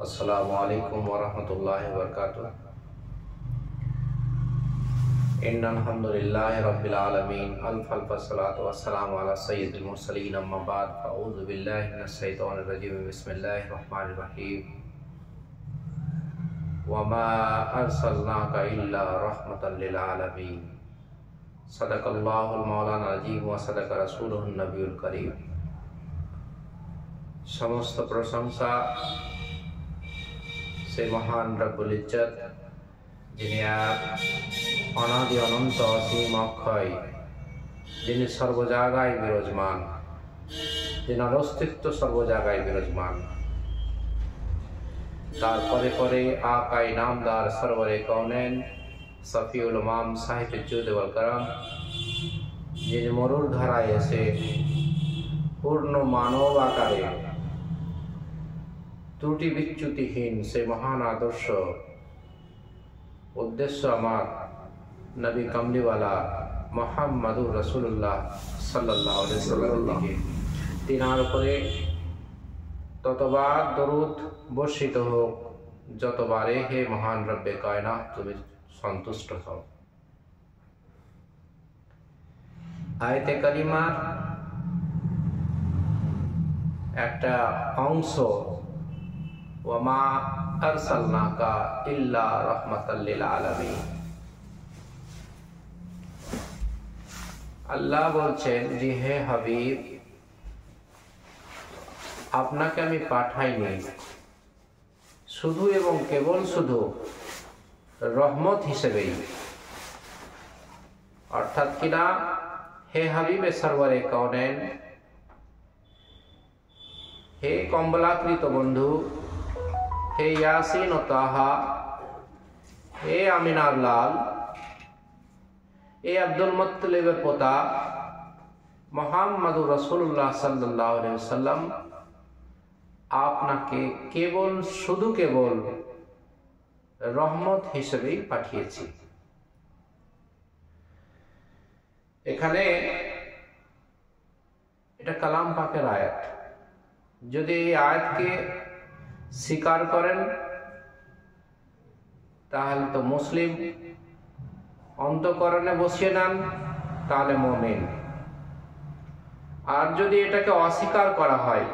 अस्सलामु अलैकुम वरहमतुल्लाहि वबरकातुह। इन्नल हम्दुलिल्लाहि रब्बिल आलमीन अल्फ़ वस्सलातु वस्सलामु अला सय्यिदिल मुरसलीन अम्मा बाद फ़अऊज़ु बिल्लाहि मिनश शैतानिर रजीम बिस्मिल्लाहिर रहमानिर रहीम वमा अर्सलनाका इल्ला रहमतल लिल आलमीन सदक़ल्लाहुल मौलाना अज़ीम व सदक़ रसूलुहुन नबियुल करीम। समस्त प्रशंसा से महान रब्बुल इज्जत যিনি এক অনাদি অনন্ত অসীম অক্ষয়, যিনি সর্বজায়গায় বিরাজমান, যিনার অস্তিত্ব সর্বজায়গায় বিরাজমান। তারপরে পরে আকাই নামদার সরওয়ারে কওনেন সফিউল উমাম সাহিব জুদ ওয়াল করম, যিনি মরুর ধারায় এসে পূর্ণ মানব আকারে ত্রুটি বিচ্যুতিহীন সে মহান আদর্শ উদ্দেশ্য আমার নবী কামলিওয়ালা মুহাম্মাদুর রাসূলুল্লাহ সাল্লাল্লাহু আলাইহি ওয়াসাল্লাম তিনার উপরে ততবার দরুদ বর্ষিত হোক যতবারে হে মহান রব্বে কায়নাত তুমি সন্তুষ্ট হও। আয়াতে কারিমার একটা অংশ ওয়ামা আরসালনাকা ইল্লা রাহমাতাল লিল আলামিন। আল্লাহ বলছেন যে হে হাবিব, আপনাকে আমি পাঠাইনি শুধু এবং কেবল শুধু রহমত হিসেবেই, অর্থাৎ কিনা হে হাবিবে সরওয়ারে কওনেন, হে কমলাকৃত বন্ধু, হে ইয়াসিন ও তাহা, হে আমিনার লাল, হে আব্দুল মুত্তালিবের পোতা মুহাম্মাদুর রাসূলুল্লাহ সাল্লাল্লাহু আলাইহি ওয়াসাল্লাম, আপনাকে কেবল শুধু কেবল রহমত হিসেবেই পাঠিয়েছি। এখানে এটা কালাম পাকের আয়াত। যদি এই আয়াতকে স্বীকার করেন তাহলে তো মুসলিম, অন্তঃকরণে বসিয়ে নেন তাহলে মুমিন। আর যদি এটাকে অস্বীকার করা হয়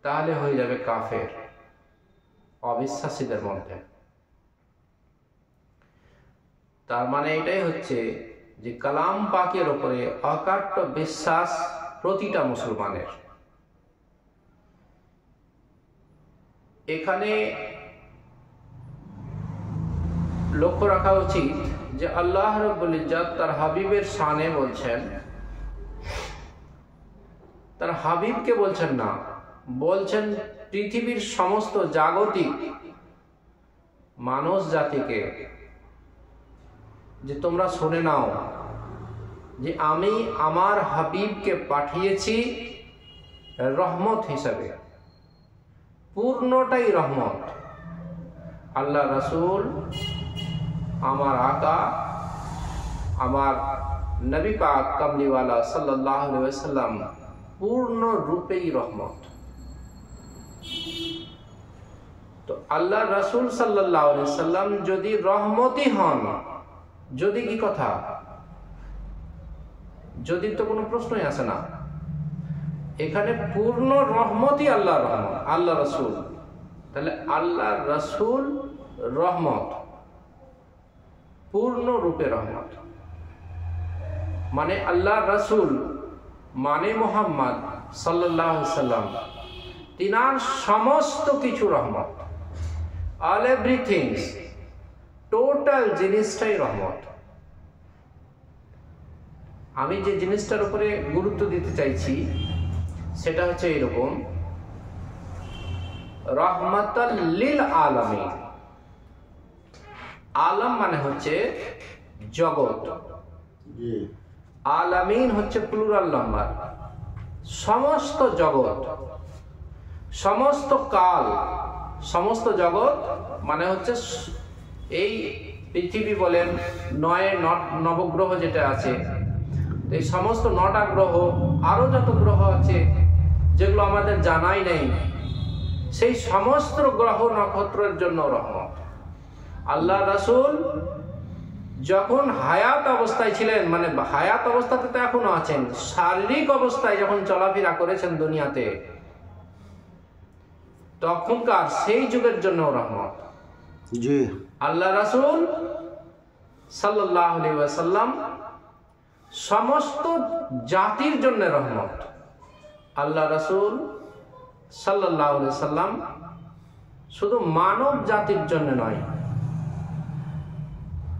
তাহলে হয়ে যাবে কাফের, অবিশ্বাসীদের মধ্যে। তার মানে এটাই হচ্ছে যে কালাম পাকের উপরে অকাট্য বিশ্বাস প্রতিটা মুসলমানের। এখানে লক্ষ্য রাখা উচিত যে আল্লাহ রাব্বুল ইজ্জত তার হাবিবের শানে বলছেন, তার হাবিবকে বলছেন না, বলছেন পৃথিবীর সমস্ত জাগতিক মানুষ জাতিকে যে তোমরা শুনে নাও যে আমি আমার হাবিবকে পাঠিয়েছি রহমত হিসাবে। পূর্ণটাই রহমত। আল্লাহ রাসূল আমার আকা, আমার নবী পাক কামলিওয়ালা সাল্লাল্লাহু আলাইহি ওয়াসাল্লাম পূর্ণ রূপেই রহমত। তো আল্লাহ রাসূল সাল্লাল্লাহু আলাইহি ওয়াসাল্লাম যদি রহমতই হন, যদি কি কথা, যদি তো কোনো প্রশ্নই আসে না। এখানে পূর্ণ রহমতই আল্লাহর রহমত, আল্লাহ রাসূল। তাহলে আল্লাহ রাসূল রহমত, পূর্ণ রূপে রহমত। মানে আল্লাহ রাসূল মানে মুহাম্মদ সাল্লাল্লাহু আলাইহি ওয়াসাল্লাম, তিনার সমস্ত কিছু রহমত, অল এভরিথিংস, টোটাল জিনিসটাই রহমত। আমি যে জিনিসটার উপরে গুরুত্ব দিতে চাইছি সেটা হচ্ছে এরকম, রহমাতাল লিল আলামিন। আলম মানে হচ্ছে জগৎ, আলামিন হচ্ছে প্লুরাল নাম্বার। সমস্ত জগৎ, সমস্ত কাল, সমস্ত জগৎ মানে হচ্ছে এই পৃথিবী বলেন, নবগ্রহ যেটা আছে, এই সমস্ত 9টা গ্রহ, আরো যত গ্রহ আছে যেগুলো আমাদের জানাই নেই, সেই সমস্ত গ্রহ নক্ষত্রের জন্য রহমত। আল্লাহ রাসূল যখন হায়াত অবস্থায় ছিলেন, মানে হায়াত অবস্থাতে তো এখনো আছেন, শারীরিক অবস্থায় যখন চলাফেরা করেছেন দুনিয়াতে, তখনকার সেই যুগের জন্য রহমত। জি। আল্লাহ রাসূল সাল্লাল্লাহু আলাইহি ওয়াসাল্লাম সমস্ত জাতির জন্য রহমত। আল্লাহ রাসূল সাল্লাল্লাহু আলাইহি ওয়াসাল্লাম শুধু মানব জাতির জন্য নয়,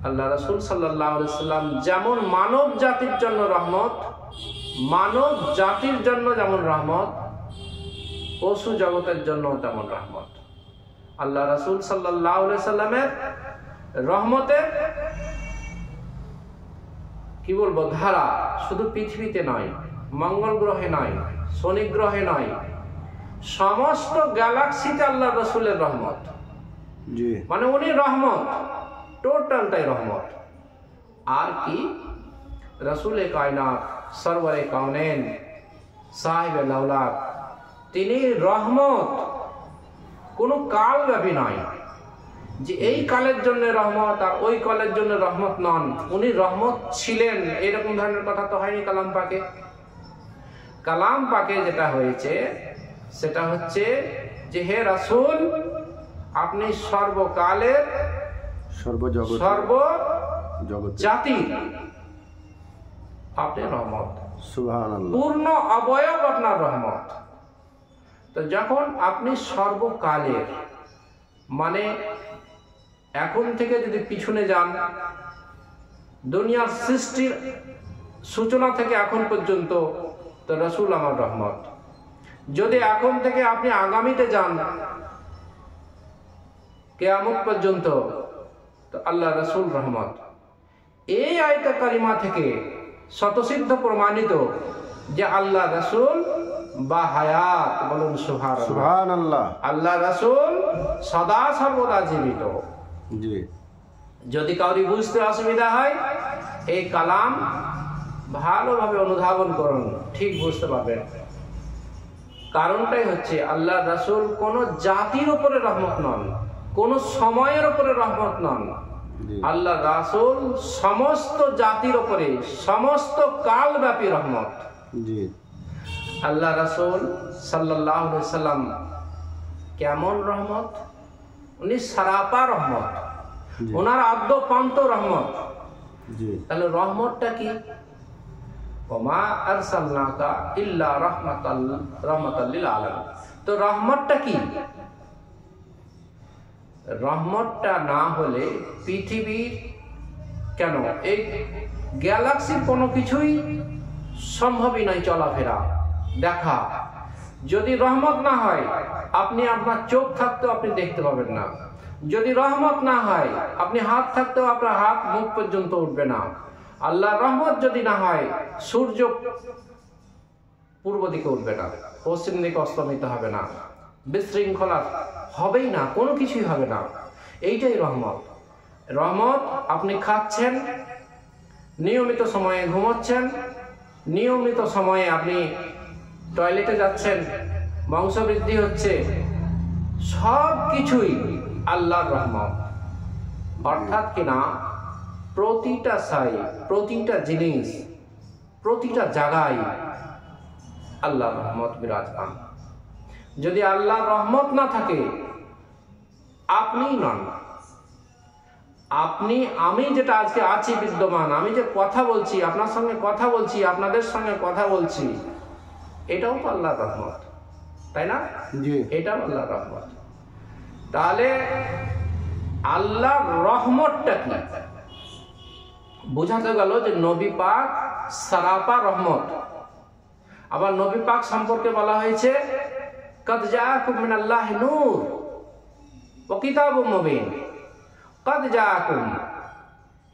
আল্লাহ রাসূল সাল্লাল্লাহু আলাইহি ওয়াসাল্লাম যেমন মানব জাতির জন্য রহমত, মানব জাতির জন্য যেমন রহমত, পশু জগতের জন্য তেমন রহমত। আল্লাহ রাসূল সাল্লাল্লাহু আলাইহি ওয়াসাল্লামের রহমতের কি বলবো ধারা শুধু পৃথিবীতে নয়, মঙ্গল গ্রহে নয়, শনি গ্রহে নয়, সমস্ত গ্যালাক্সিতে আল্লাহ রাসূলের রহমত। জি। মানে উনি রহমত, টোটালটাই রহমত। আর কি রাসূলে কায়নাত, সরওয়ারে কাউনাইন, সাহিবে লাউলাদ, তিনি রহমত। কোনো কাল ব্যাপী নয় যে এই কালের জন্য রহমত আর ওই কালের জন্য রহমত নন। উনি রহমত ছিলেন, এরকম ধরনের কথা তো হয়নি কালাম পাকে। কালাম পাকে যেটা হয়েছে সেটা হচ্ছে যে হে রাসূল, আপনি সর্বকালের জাতির আপনি রহমত, সুবহানাল্লাহ, পূর্ণ অবয়ব আপনার রহমত। তো যখন আপনি সর্বকালের, মানে এখন থেকে যদি পিছনে যান, দুনিয়ার সৃষ্টির সূচনা থেকে এখন পর্যন্ত, তো রাসূল আমার রহমত। যদি এখন থেকে আপনি আগামীতে যান কিয়ামত পর্যন্ত, তো আল্লাহ রাসূল রহমত। এই আয়াত কারিমা থেকে স্বতঃসিদ্ধ প্রমাণিত যে আল্লাহ রাসূল বা হায়াত, বলুন সুবহানাল্লাহ, আল্লাহ রাসূল সদা সর্বদা জীবিত। জি। যদি কাউরি বুঝতে অসুবিধা হয়, এই কালাম ভালোভাবে অনুধাবন করুন, ঠিক বুঝতে পারবেন। কারণটাই হচ্ছে আল্লাহ রাসূল কোন জাতির উপরে রহমত নন, কোন সময়ের উপরে রহমত নন। আল্লাহ রাসূল সমস্ত জাতির উপরে, সমস্ত কালব্যাপী রহমত। জি। আল্লাহ রাসূল সাল্লাল্লাহু আলাইহি ওয়াসাল্লাম কেমন রহমত? উনি সারাপা রহমত, ওনার আদ্য পান্ত রহমত। তাহলে রহমতটা কি? ওমা আরসালনাকা ইল্লা রাহমাতাল লিল আলামিন। তো রহমতটা কি? রহমতটা না হলে পৃথিবীর কেন এই গ্যালাক্সির কোনো কিছুই সম্ভবই নয় চলাফেরা, দেখা। যদি রহমত না হয়, আপনি আপনার চোখ থাকতেও আপনি দেখতে পাবেন না। যদি রহমত না হয়, আপনি হাত থাকতেও আপনার হাত মুখ পর্যন্ত উঠবে না। আল্লাহর রহমত যদি না হয়, সূর্য পূর্ব দিকে উঠবে না, পশ্চিম দিকে অস্তমিত হবে না, বিশৃঙ্খলা হবেই না, কোনো কিছুই হবে না। এইটাই রহমত। রহমত আপনি খাচ্ছেন, নিয়মিত সময়ে ঘুমোচ্ছেন, নিয়মিত সময়ে আপনি টয়লেটে যাচ্ছেন, বংশবৃদ্ধি হচ্ছে, সব কিছুই আল্লাহর রহমত। অর্থাৎ কিনা প্রতিটা সাই, প্রতিটা জিনিস, প্রতিটা জায়গায় আল্লাহর রহমত বিরাজমান। যদি আল্লাহর রহমত না থাকে, আপনি নন। আপনি, আমি যেটা আজকে আছি বিদ্যমান, আমি যে কথা বলছি, আপনার সঙ্গে কথা বলছি, আপনাদের সঙ্গে কথা বলছি, এটাও তো আল্লাহর রহমত, তাই না? এটাও আল্লাহর রহমত। তাহলে আল্লাহর রহমতটা কি? বোঝাতে গেল যে নবী পাক সারাপা রহমত। আবার নবী পাক সম্পর্কে বলা হয়েছে কদ জাআকুম মিনাল্লাহি নূর ওয়া কিতাবুম মুবিন। কদ জাআকুম,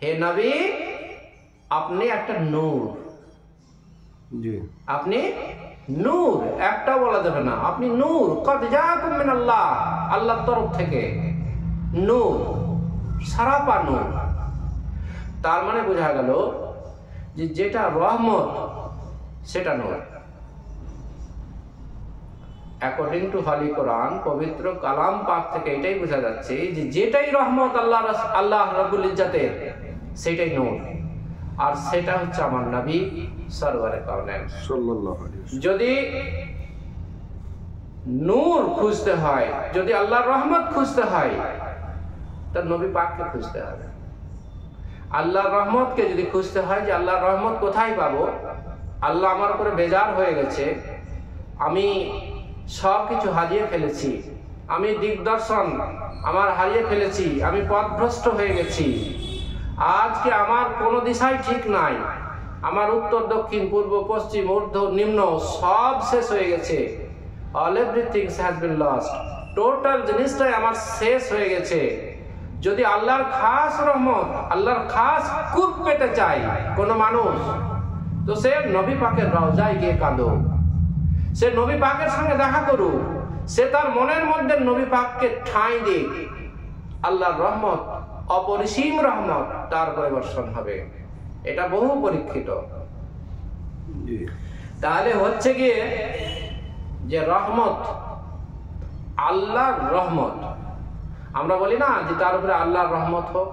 হে নবী, আপনি একটা নূর। জি। আপনি নূর, একটা বলা যাবে না, আপনি নূর। কদ জাআকুম মিনাল্লাহ, আল্লাহর তরফ থেকে নূর, সারাপা নূর। তার মানে বোঝা গেল যে যেটা রহমত সেটা নূর। অ্যাকর্ডিং টু হলি কোরআন, পবিত্র কালাম পাক থেকে এটাই বোঝা যাচ্ছে যে যেটাই রহমত আল্লাহ রাব্বুল ইজ্জতের সেটাই নূর, আর সেটা হচ্ছে আমার নবী সরওয়ারে কাউনাইন সাল্লাল্লাহু আলাইহি ওয়াসাল্লাম। যদি নূর খুঁজতে হয়, যদি আল্লাহর রহমত খুঁজতে হয়, তার নবী পাককে খুঁজতে হবে। আল্লাহর রহমতকে যদি খুঁজতে হয় যে আল্লাহর রহমত কোথায় পাবো, আল্লাহ আমার উপরে বেজার হয়ে গেছে, আমি সব কিছু হারিয়ে ফেলেছি, আমি দিগদর্শন আমার হারিয়ে ফেলেছি, আমি পথভ্রষ্ট হয়ে গেছি, আজকে আমার কোনো দিশাই ঠিক নাই, আমার উত্তর দক্ষিণ পূর্ব পশ্চিম ঊর্ধ্ব নিম্ন সব শেষ হয়ে গেছে, all everything has been lost, total জিনিসটাই আমার শেষ হয়ে গেছে। যদি আল্লাহর খাস রহমত, আল্লাহর খাস কূপ পেতে চাই কোনো মানুষ, তো সে নবী পাকের রওজায় গিয়ে কাঁদো, সে নবী পাকের সঙ্গে দেখা করুক, সে তার মনের মধ্যে নবী পাককে ঠাঁই দিক, আল্লাহর রহমত, অপরিসীম রহমত তার উপরে বর্ষণ হবে। এটা বহু পরীক্ষিত। তাহলে হচ্ছে গিয়ে যে রহমত, আল্লাহর রহমত, আমরা বলি না যে তার উপরে আল্লাহর রহমত হোক,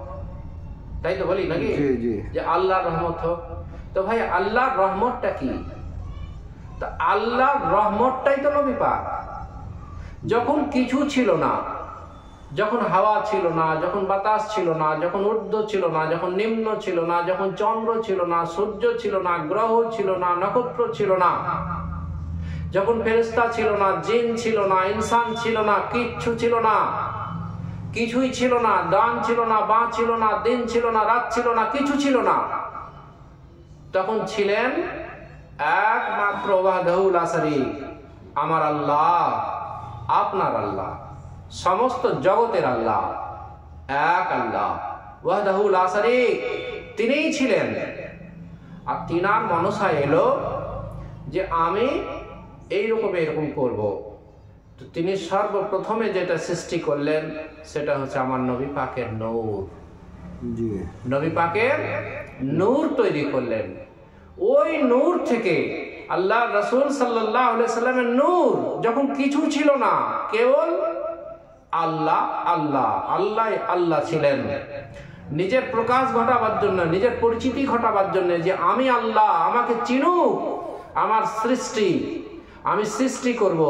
তাই তো বলি নাকি, যে আল্লাহর রহমত হোক। তো ভাই আল্লাহর রহমতটা কি? তো আল্লাহর রহমতটাই তো নবী পাক। যখন কিছু ছিল না, যখন হাওয়া ছিল না, যখন বাতাস ছিল না, যখন ঊর্ধ্ব ছিল না, যখন নিম্ন ছিল না, যখন চন্দ্র ছিল না, সূর্য ছিল না, গ্রহ ছিল না, নক্ষত্র ছিল না, যখন ফেরেশতা ছিল না, জিন ছিল না, ইনসান ছিল না, কিচ্ছু ছিল না, কিছুই ছিল না, দান ছিল না, বাঁ ছিল না, দিন ছিল না, রাত ছিল না, কিছু ছিল না, তখন ছিলেন একমাত্র ওয়াহদাহু লা শারীক, আমার আল্লাহ, আপনার আল্লাহ, সমস্ত জগতের আল্লাহ, এক আল্লাহ ওয়াহদাহু লা শারীক, তিনিই ছিলেন। আর তিনার মনসা এলো যে আমি এরকম করব। তো তিনি সর্বপ্রথমে যেটা সৃষ্টি করলেন সেটা হচ্ছে আমার নবী পাকের নূর। নবী পাকের নূর তৈরি করলেন। ওই নূর থেকে আল্লাহ রাসূল সাল্লাল্লাহু আলাইহি সাল্লামের নূর, যখন কিছু ছিল না, কেবল আল্লাহ আল্লাহ আল্লাহ আল্লাহ ছিলেন, নিজের প্রকাশ ঘটাবার জন্য, নিজের পরিচিতি ঘটাবার জন্য, যে আমি আল্লাহ, আমাকে চিনুক, আমার সৃষ্টি, আমি সৃষ্টি করব।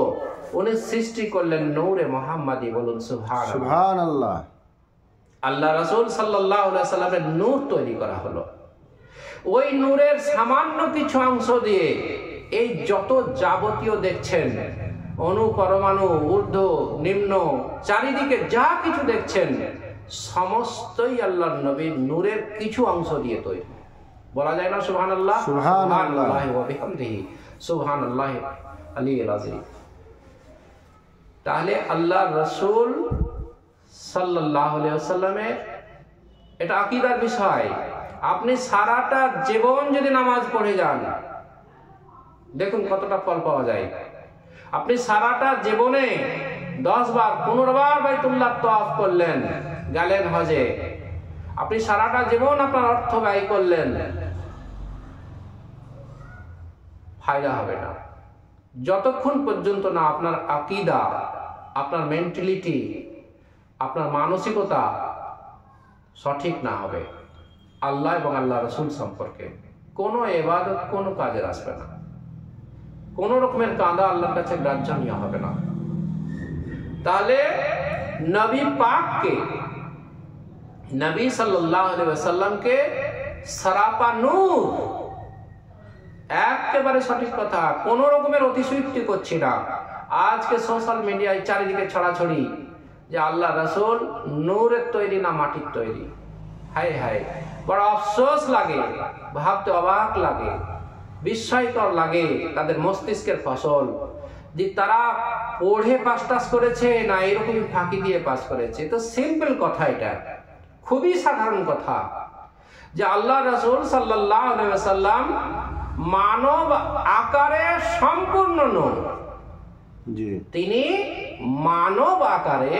উনি সৃষ্টি করলেন নূরে মুহাম্মাদি, বলুন সুবহানাল্লাহ। আল্লাহ রাসূল সাল্লাল্লাহু আলাইহি সাল্লামের নূর তৈরি করা হলো। ওই নূরের সামান্য কিছু অংশ দিয়ে এই যত যাবতীয় দেখছেন, অণু পরমাণু, ঊর্ধ্ব নিম্ন, চারিদিকে যা কিছু দেখছেন, সমস্তই আল্লাহর নবীর নূরের কিছু অংশ দিয়ে তৈরি। বলা যায় না সুবহানাল্লাহ, সুবহানাল্লাহি ওয়া বিহামদিহি, সুবহানাল্লাহি আলিয়্যিল আযীম। তাহলে আল্লাহ রাসূল সাল্লাল্লাহু আলাইহি ওয়াসাল্লামের এটা আকীদার বিষয়। আপনি সারাটা জীবন যদি নামাজ পড়ে যান, দেখুন কতটা ফল পাওয়া যায়। আপনি সারাটা জীবনে 10 বার 15 বার বাইতুল্লাহ তাওয়াফ করলেন, গেলেন হজে, আপনি সারাটা জীবন আপনার অর্থ ব্যয় করলেন, ফায়দা হবে না যতক্ষণ পর্যন্ত না আপনার আকীদা, আপনার মেন্টালিটি, আপনার মানসিকতা সঠিক না হবে। আল্লাহ এবং আল্লাহ রাসূল সম্পর্কে কোনো ইবাদত, কোনো কাজের আসবে না, কোনো রকমের কাঁদা আল্লাহর কাছে গ্রাহ্যনীয় হবে না। তাহলে নবী পাককে, নবী সাল্লাল্লাহু আলাইহি ওয়াসাল্লামকে সারাপা নূর, একেবারে সঠিক কথা, কোনো রকমের অতিশয়োক্তি করছি না। আজকে সোশ্যাল মিডিয়ায় চারিদিকে ছড়াছড়ি যে আল্লাহ রাসূল নূরের তৈরি না মাটির তৈরি। হায় হায়, বড় আফসোস লাগে, ভাবতে অবাক লাগে, বিস্ময়কর লাগে তাদের মস্তিষ্কের ফসল, যে তারা পড়ে পাস টাস করেছে না এরকম ফাঁকি দিয়ে পাস করেছে। তো সিম্পল কথা, এটা খুবই সাধারণ কথা, যে আল্লাহ রাসূল সাল্লাল্লাহু আলাইহি ওয়াসাল্লাম মানব আকারে সম্পূর্ণ নূর। তিনি মানব আকারে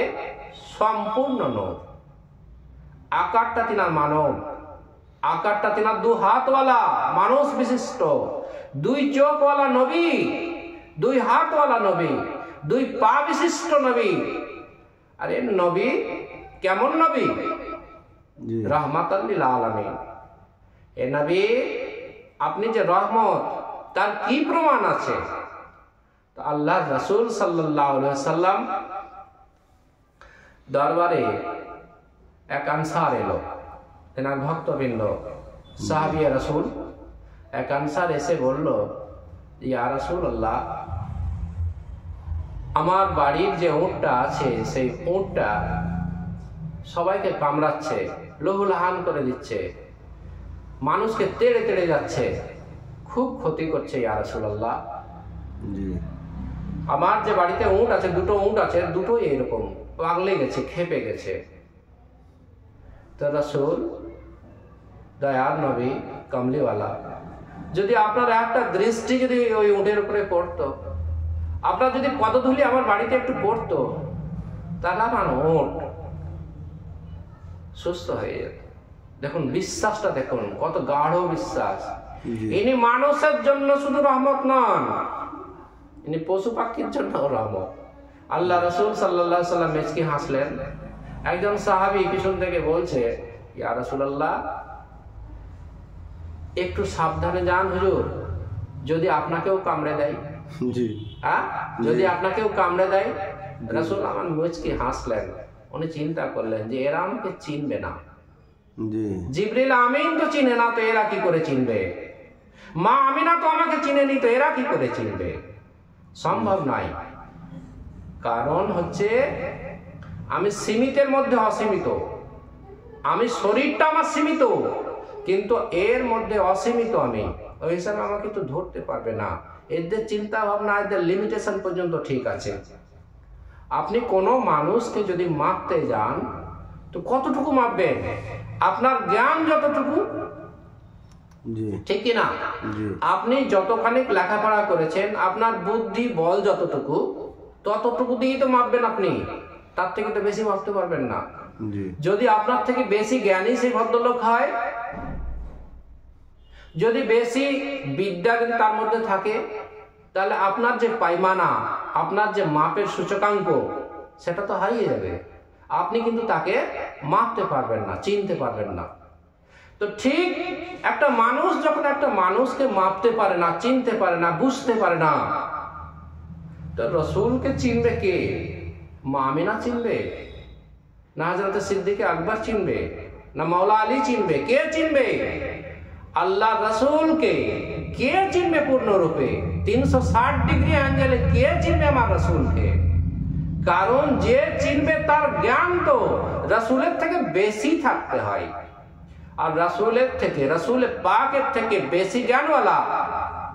সম্পূর্ণ নূর। আকারটা তিনার মানব, আকারটা তিনার 2 হাতওয়ালা মানুষ বিশিষ্ট, 2 চোখওয়ালা নবী, 2 হাতওয়ালা নবী, দুই পা বিশিষ্ট নবী। আরে নবী কেমন নবী? জি রহমাতাল লিল আলামিন। এ নবী আপনি যে রহমত, তার কি প্রমাণ আছে? তো আল্লাহ রাসূল সাল্লাল্লাহু আলাইহি ওয়াসাল্লাম দরবারে এক আনসার এলো, তেনার ভক্তবৃন্দ, সাহাবিয়া রাসূল। এক আনসার এসে বলল, ইয়া রাসূলুল্লাহ, আমার বাড়ির যে উটটা আছে সেই উটটা সবাইকে কামড়াচ্ছে, লহুলহান করে দিচ্ছে, মানুষকে তেড়ে তেড়ে যাচ্ছে, খুব ক্ষতি করছে ইয়া রাসূলুল্লাহ। জি আমার যে বাড়িতে উট আছে, দুটো উট আছে, দুটোই এরকম পাগলে গেছে, খেপে গেছে। তো রাসূল, দয়ার নবী, কামলিওয়ালা, যদি আপনার একটা দৃষ্টি যদি ওই উটের উপরে পড়তো, আপনার যদি পদধূলি আমার বাড়িতে একটু পড়তো, তাহলে আমার উট সুস্থ হয়ে যেত। দেখুন বিশ্বাসটা, দেখুন কত গাঢ় বিশ্বাস। ইনি মানুষের জন্য শুধু রহমত নন, ইনি পশু পাখির জন্য রহমত। আল্লাহ রাসূল সাল্লাল্লাহু আলাইহি ওয়াসাল্লাম মেচকি হাসলেন। একজন সাহাবী পিছন থেকে বলছে, ইয়া রাসূলুল্লাহ, একটু সাবধানে যান হুজুর, যদি আপনাকেও কামড়ে দেয়। জি হ্যাঁ, যদি আপনাকেও কামড়ে দেয়। রাসূল আমার মেচকি হাসলেন। উনি চিন্তা করলেন যে এরা আমাকে চিনবে না, জি জিবরিল আমিন তো চিনে না, তো এরা কি করে চিনবে? মা আমিনা তো আমাকে চিনেনি, তো এরা কি করে চিনবে? সম্ভব নয়। কারণ হচ্ছে আমি সীমিতের মধ্যে অসীমিত, আমি শরীরটা আমার সীমিত, কিন্তু এর মধ্যে অসীমিত আমি। ওই হিসাবে আমাকে তো ধরতে পারবে না। এদের চিন্তা ভাবনা, এদের লিমিটেশন পর্যন্ত ঠিক আছে। আপনি কোনো মানুষকে যদি মাপতে যান, তো কতটুকু মাপবেন? আপনার জ্ঞান যতটুকু, জি ঠিক কিনা? জি আপনি যতখানি লেখাপড়া করেছেন, আপনার বুদ্ধি বল যতটুকু, ততটুকু দিয়েই তো মাপবেন আপনি। তার থেকে তো বেশি মাপতে পারবেন না। জি যদি আপনার থেকে বেশি জ্ঞানী সেই ভদ্রলোক হয়, যদি বেশি বিদ্যা যদি তার মধ্যে থাকে, তাহলে আপনার যে পাইমানা, আপনার যে মাপের সূচকাঙ্ক, সেটা তো হারিয়ে যাবে। আপনি কিন্তু তাকে মাপতে পারবেন না, চিনতে পারবেন না। তো ঠিক একটা মানুষ যখন একটা মানুষকে মাপতে পারে না, চিনতে পারে না, বুঝতে পারে না, তো রসুলকে চিনবে কে? মা আমিনা চিনবে না? হযরত সিদ্দিক আকবর চিনবে না? মাওলা আলী চিনবে? কে চিনবে? আল্লাহ রসুলকে কে চিনবে পূর্ণরূপে? 360 ডিগ্রি অ্যাঙ্গেলে কে চিনবে আমার রসুলকে? কারণ যে চিনবে তার জ্ঞান তো রসুলের থেকে বেশি থাকতে হয়। আর রসুলের থেকে, রসুল পাকের থেকে বেশি জ্ঞানওয়ালা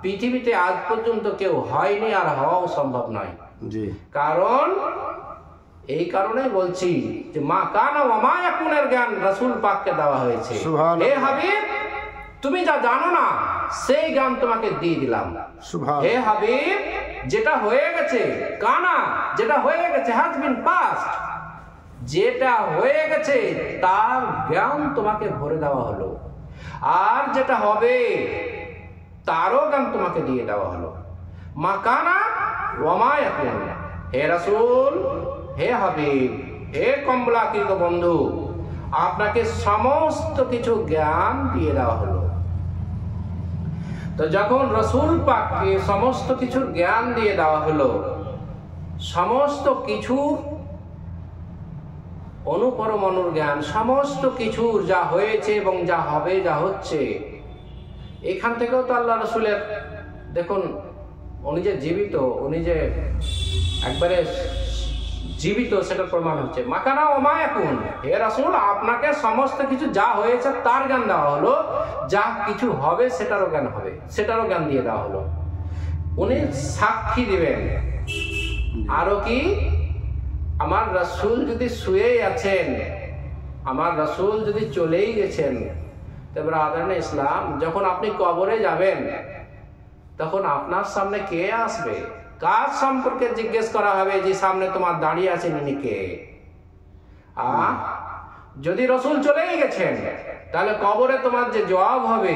পৃথিবীতে আজ পর্যন্ত কেউ হয়নি, আর হওয়াও সম্ভব নয়। জি কারণ এই কারণেই বলছি যে মা কানা ওয়া মা ইয়াকুনের জ্ঞান রসুল পাককে দেওয়া হয়েছে। হে হাবিব, তুমি যা জানো না সেই জ্ঞান তোমাকে দিয়ে দিলাম। হে হাবিব, যেটা হয়ে গেছে, কানা যেটা হয়ে গেছে, হ্যাজ বিন পাস্ট, যেটা হয়ে গেছে তার জ্ঞান তোমাকে ভরে দেওয়া হলো। আর যেটা হবে তারও জ্ঞান তোমাকে দিয়ে দেওয়া হলো। মাকানা ওয়া মা ইয়াকুন। হে রাসূল, হে হাবিব, হে কমলাকৃত বন্ধু, আপনাকে সমস্ত কিছু জ্ঞান দিয়ে দেওয়া হলো। তো যখন রসুল পাককে সমস্ত কিছুর জ্ঞান দিয়ে দেওয়া হলো, সমস্ত কিছু অনুপরমাণুর জ্ঞান, সমস্ত কিছুর যা হয়েছে এবং যা হবে, যা হচ্ছে, এখান থেকেও তো আল্লাহ রসুলের, দেখুন উনি যে জীবিত, উনি যে একবারে জীবিত, সেটা প্রমাণ হচ্ছে। মাকানা ওয়া মা ইয়াকুন। হে রাসূল, আপনাকে সমস্ত কিছু যা হয়েছে তার জ্ঞান দেওয়া হলো, যা কিছু হবে সেটারও জ্ঞান হবে, সেটারও জ্ঞান দিয়ে দেওয়া হলো। উনি সাক্ষী দিবেন। আরো কি, আমার রাসূল যদি শুয়েই আছেন, আমার রাসূল যদি চলেই গেছেন, তবে আদরণে ইসলাম, যখন আপনি কবরে যাবেন, তখন আপনার সামনে কে আসবে? কার সম্পর্কে জিজ্ঞেস করা হবে যে সামনে তোমার দাঁড়িয়ে আছেন ইনি কে? যদি রসুল চলেই গেছেন, তাহলে কবরে তোমার যে জবাব হবে,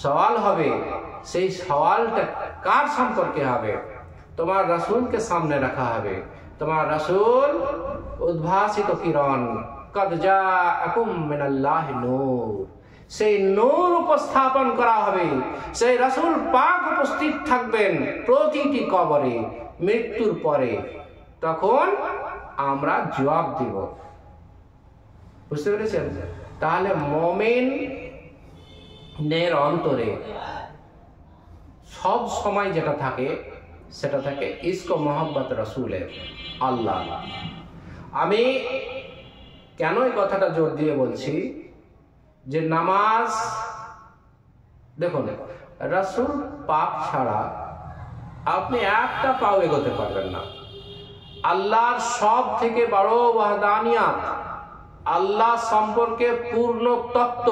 সওয়াল হবে, সেই সওয়ালটা কার সম্পর্কে হবে? তোমার রাসূলকে সামনে রাখা হবে। তোমার রাসূল উদ্ভাসিত কিরণ, কদ জাআকুম মিনাল্লাহি নূর, সেই নূর উপস্থাপন করা হবে। সেই রাসূল পাক উপস্থিত থাকবেন প্রতিটি কবরে মৃত্যুর পরে। তখন আমরা জবাব দিব। বুঝতে পেরেছেন? তাহলে মুমিনের অন্তরে সব সময় যেটা থাকে সেটা থাকে ইশক ও মহব্বত রাসূলের, আল্লাহ। আমি কেন এই কথাটা জোর দিয়ে বলছি যে নামাজ, দেখুন রাসূল পাক ছাড়া আপনি একটা পাও এগোতে পারবেন না। আল্লাহর সব থেকে বড় ওয়াহদানিয়াত, আল্লাহ সম্পর্কে পূর্ণ তত্ত্ব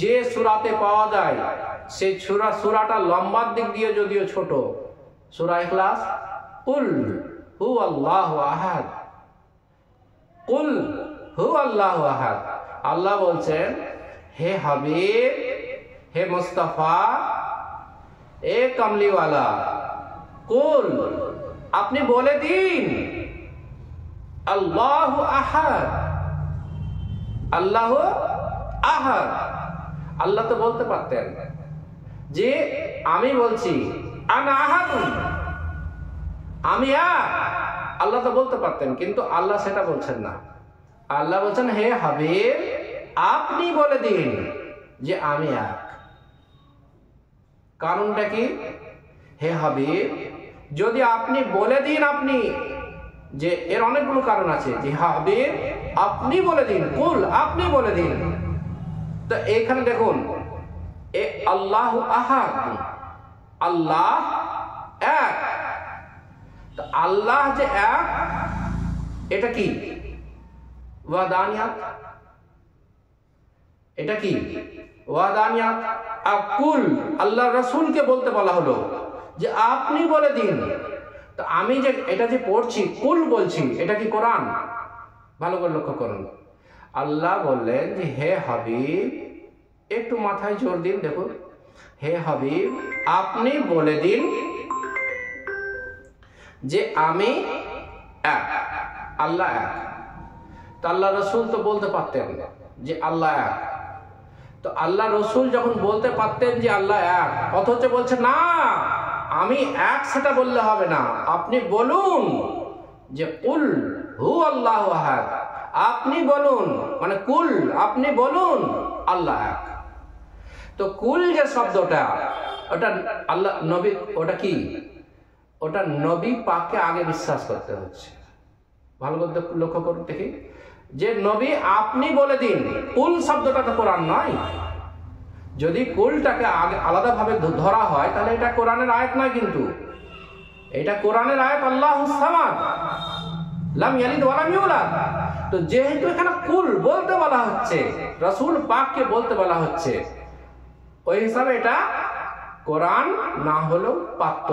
যে সূরাতে পাওয়া যায়, সেই সূরাটা লম্বার দিক দিয়ে যদিও ছোট, সূরা ইখলাস, কুল হুয়াল্লাহু আহাদ, কুল হুয়াল্লাহু আহাদ। আল্লাহ বলছেন, হে হাবিব, হে মুস্তাফা, এ কামলিওয়ালা, কুল, আপনি বলে দিন আল্লাহু আহাদ, আল্লাহু আহাদ। আল্লাহ তো বলতে পারতেন যে আমি বলছি আনা আহাদুন, আমি এক। আল্লাহ তো বলতে পারতেন, কিন্তু আল্লাহ সেটা বলছেন না। আল্লাহ বলছেন, হে হাবিব, আপনি বলে দিন যে আমি এক। কারণটা কি? হে হাবিব, যদি আপনি বলে দিন, আপনি যে এর অনেকগুলো কারণ আছে, যে হাবিব আপনি বলে দিন, কুল আপনি বলে দিন। তো এখানে দেখুন, এ আল্লাহু আহাদ, আল্লাহ এক। তো আল্লাহ যে এক, এটা কি ওয়াহদানিয়াত, এটা কি ওয়াহদানিয়াত। আর কুল, আল্লাহ রাসূলকে বলতে বলা হলো যে আপনি বলে দিন। তো আমি যে এটা যে পড়ছি, কুল বলছি, এটা কি কোরআন? ভালো করে লক্ষ্য করুন। আল্লাহ বললেন যে হে হাবিব, একটু মাথায় জোর দিন, দেখুন, হে হাবিব আপনি বলে দিন যে আমি এক, আল্লাহ এক। তো আল্লাহ রসুল তো বলতে পারতেন যে আল্লাহ এক। তো আল্লাহ রসুল যখন বলতে পারতেন যে আল্লাহ এক, অথচ বলছে না আমি এক, সেটা বললে হবে না, আপনি বলুন যে কুল হু আল্লাহু আহাদ, আপনি বলুন, মানে কুল আপনি বলুন আল্লাহ এক। তো কুল যে শব্দটা, ওটা আল্লাহ নবী, ওটা কি, ওটা নবী পাককে আগে বিশ্বাস করতে হচ্ছে। ভালো করে লক্ষ্য করুন দেখি, যে নবী আপনি বলে দিন, কুল শব্দটা তো কোরআন নয়। যদি কুলটাকে আলাদাভাবে ধরা হয় তাহলে এটা কোরআনের আয়াত নয়, কিন্তু এটা কোরআনের আয়াত আল্লাহুস সামাদ লাম ইয়ালিদ ওয়া লাম ইউলাদ। তো যেহেতু এখানে কুল বলতে বলা হচ্ছে, রাসূল পাককে বলতে বলা হচ্ছে, ওই হিসাবে এটা কোরআন না হলেও পারত।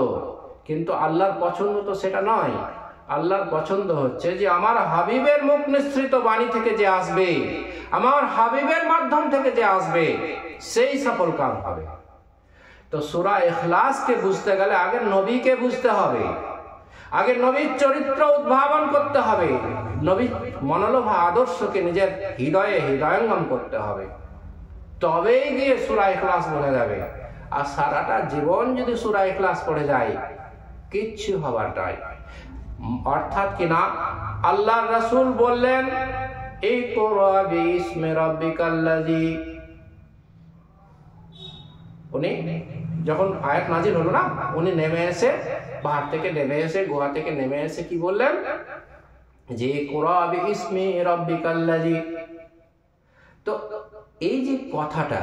কিন্তু আল্লাহর পছন্দ তো সেটা নয়। আল্লাহর পছন্দ হচ্ছে যে আমার হাবিবের মুখ নিঃসৃত বাণী থেকে যে আসবে, আমার হাবিবের মাধ্যম থেকে যে আসবে, সেই সফল কাম হবে। তো সূরা ইখলাসকে বুঝতে গেলে আগে নবীকে বুঝতে হবে, আগে নবীর চরিত্র উদ্ভাবন করতে হবে, নবীর মনোলোভ আদর্শকে নিজের হৃদয়ে হৃদয়ঙ্গম করতে হবে, তবেই গিয়ে সূরা ইখলাস বোঝা যাবে। আর সারাটা জীবন যদি সূরা ইখলাস পড়ে যায়, কিচ্ছু হবার নাই। অর্থাৎ কিনা আল্লাহর রাসূল বললেন, ইকরা বিইসমি রাব্বিকাল্লাযী, উনি যখন আয়াত নাজিল হলো না, উনি নেমে এসে, পাহাড় থেকে নেমে এসে, গুহা থেকে নেমে এসে কি বললেন, যে ইকরা বিইসমি রাব্বিকাল্লাযী। তো এই যে কথাটা,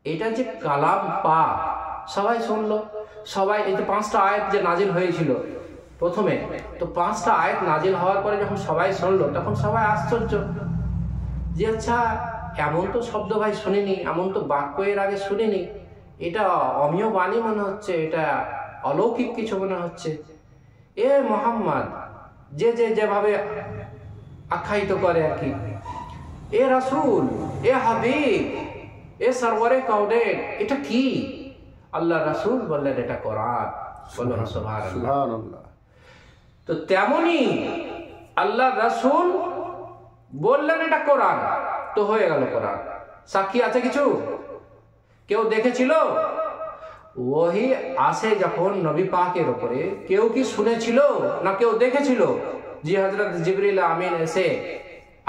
এটা যে কালাম পাক, সবাই শুনলো, সবাই এই যে 5টা আয়াত যে নাজিল হয়েছিল প্রথমে, তো 5টা আয়াত নাজিল হওয়ার পরে যখন সবাই শুনলো, তখন সবাই আশ্চর্য যে আচ্ছা, এমন তো শব্দ ভাই শুনিনি, এমন তো বাক্য এর আগে শুনিনি, এটা অমীয় বাণী মনে হচ্ছে, এটা অলৌকিক কিছু মনে হচ্ছে। এ মুহাম্মদ যেভাবে আখ্যায়িত করে আর কি, এ রাসূল, এ হাবিব, এ সরওয়ারে কাউনেন, এটা কি? আল্লাহ রাসূল বললেন এটা কোরআন। বলুন সুবহানাল্লাহ। সুবহানাল্লাহ। তো তেমনি আল্লাহ রাসূল বললেন এটা কোরআন, তো হয়ে গেল কোরআন। সাক্ষী আছে কিছু? কেউ দেখেছিল? ওহি আসে যখন নবী পাকের উপরে, কেউ কি শুনেছিল না কেউ দেখেছিল যে হযরত জিবরিল আমিন এসে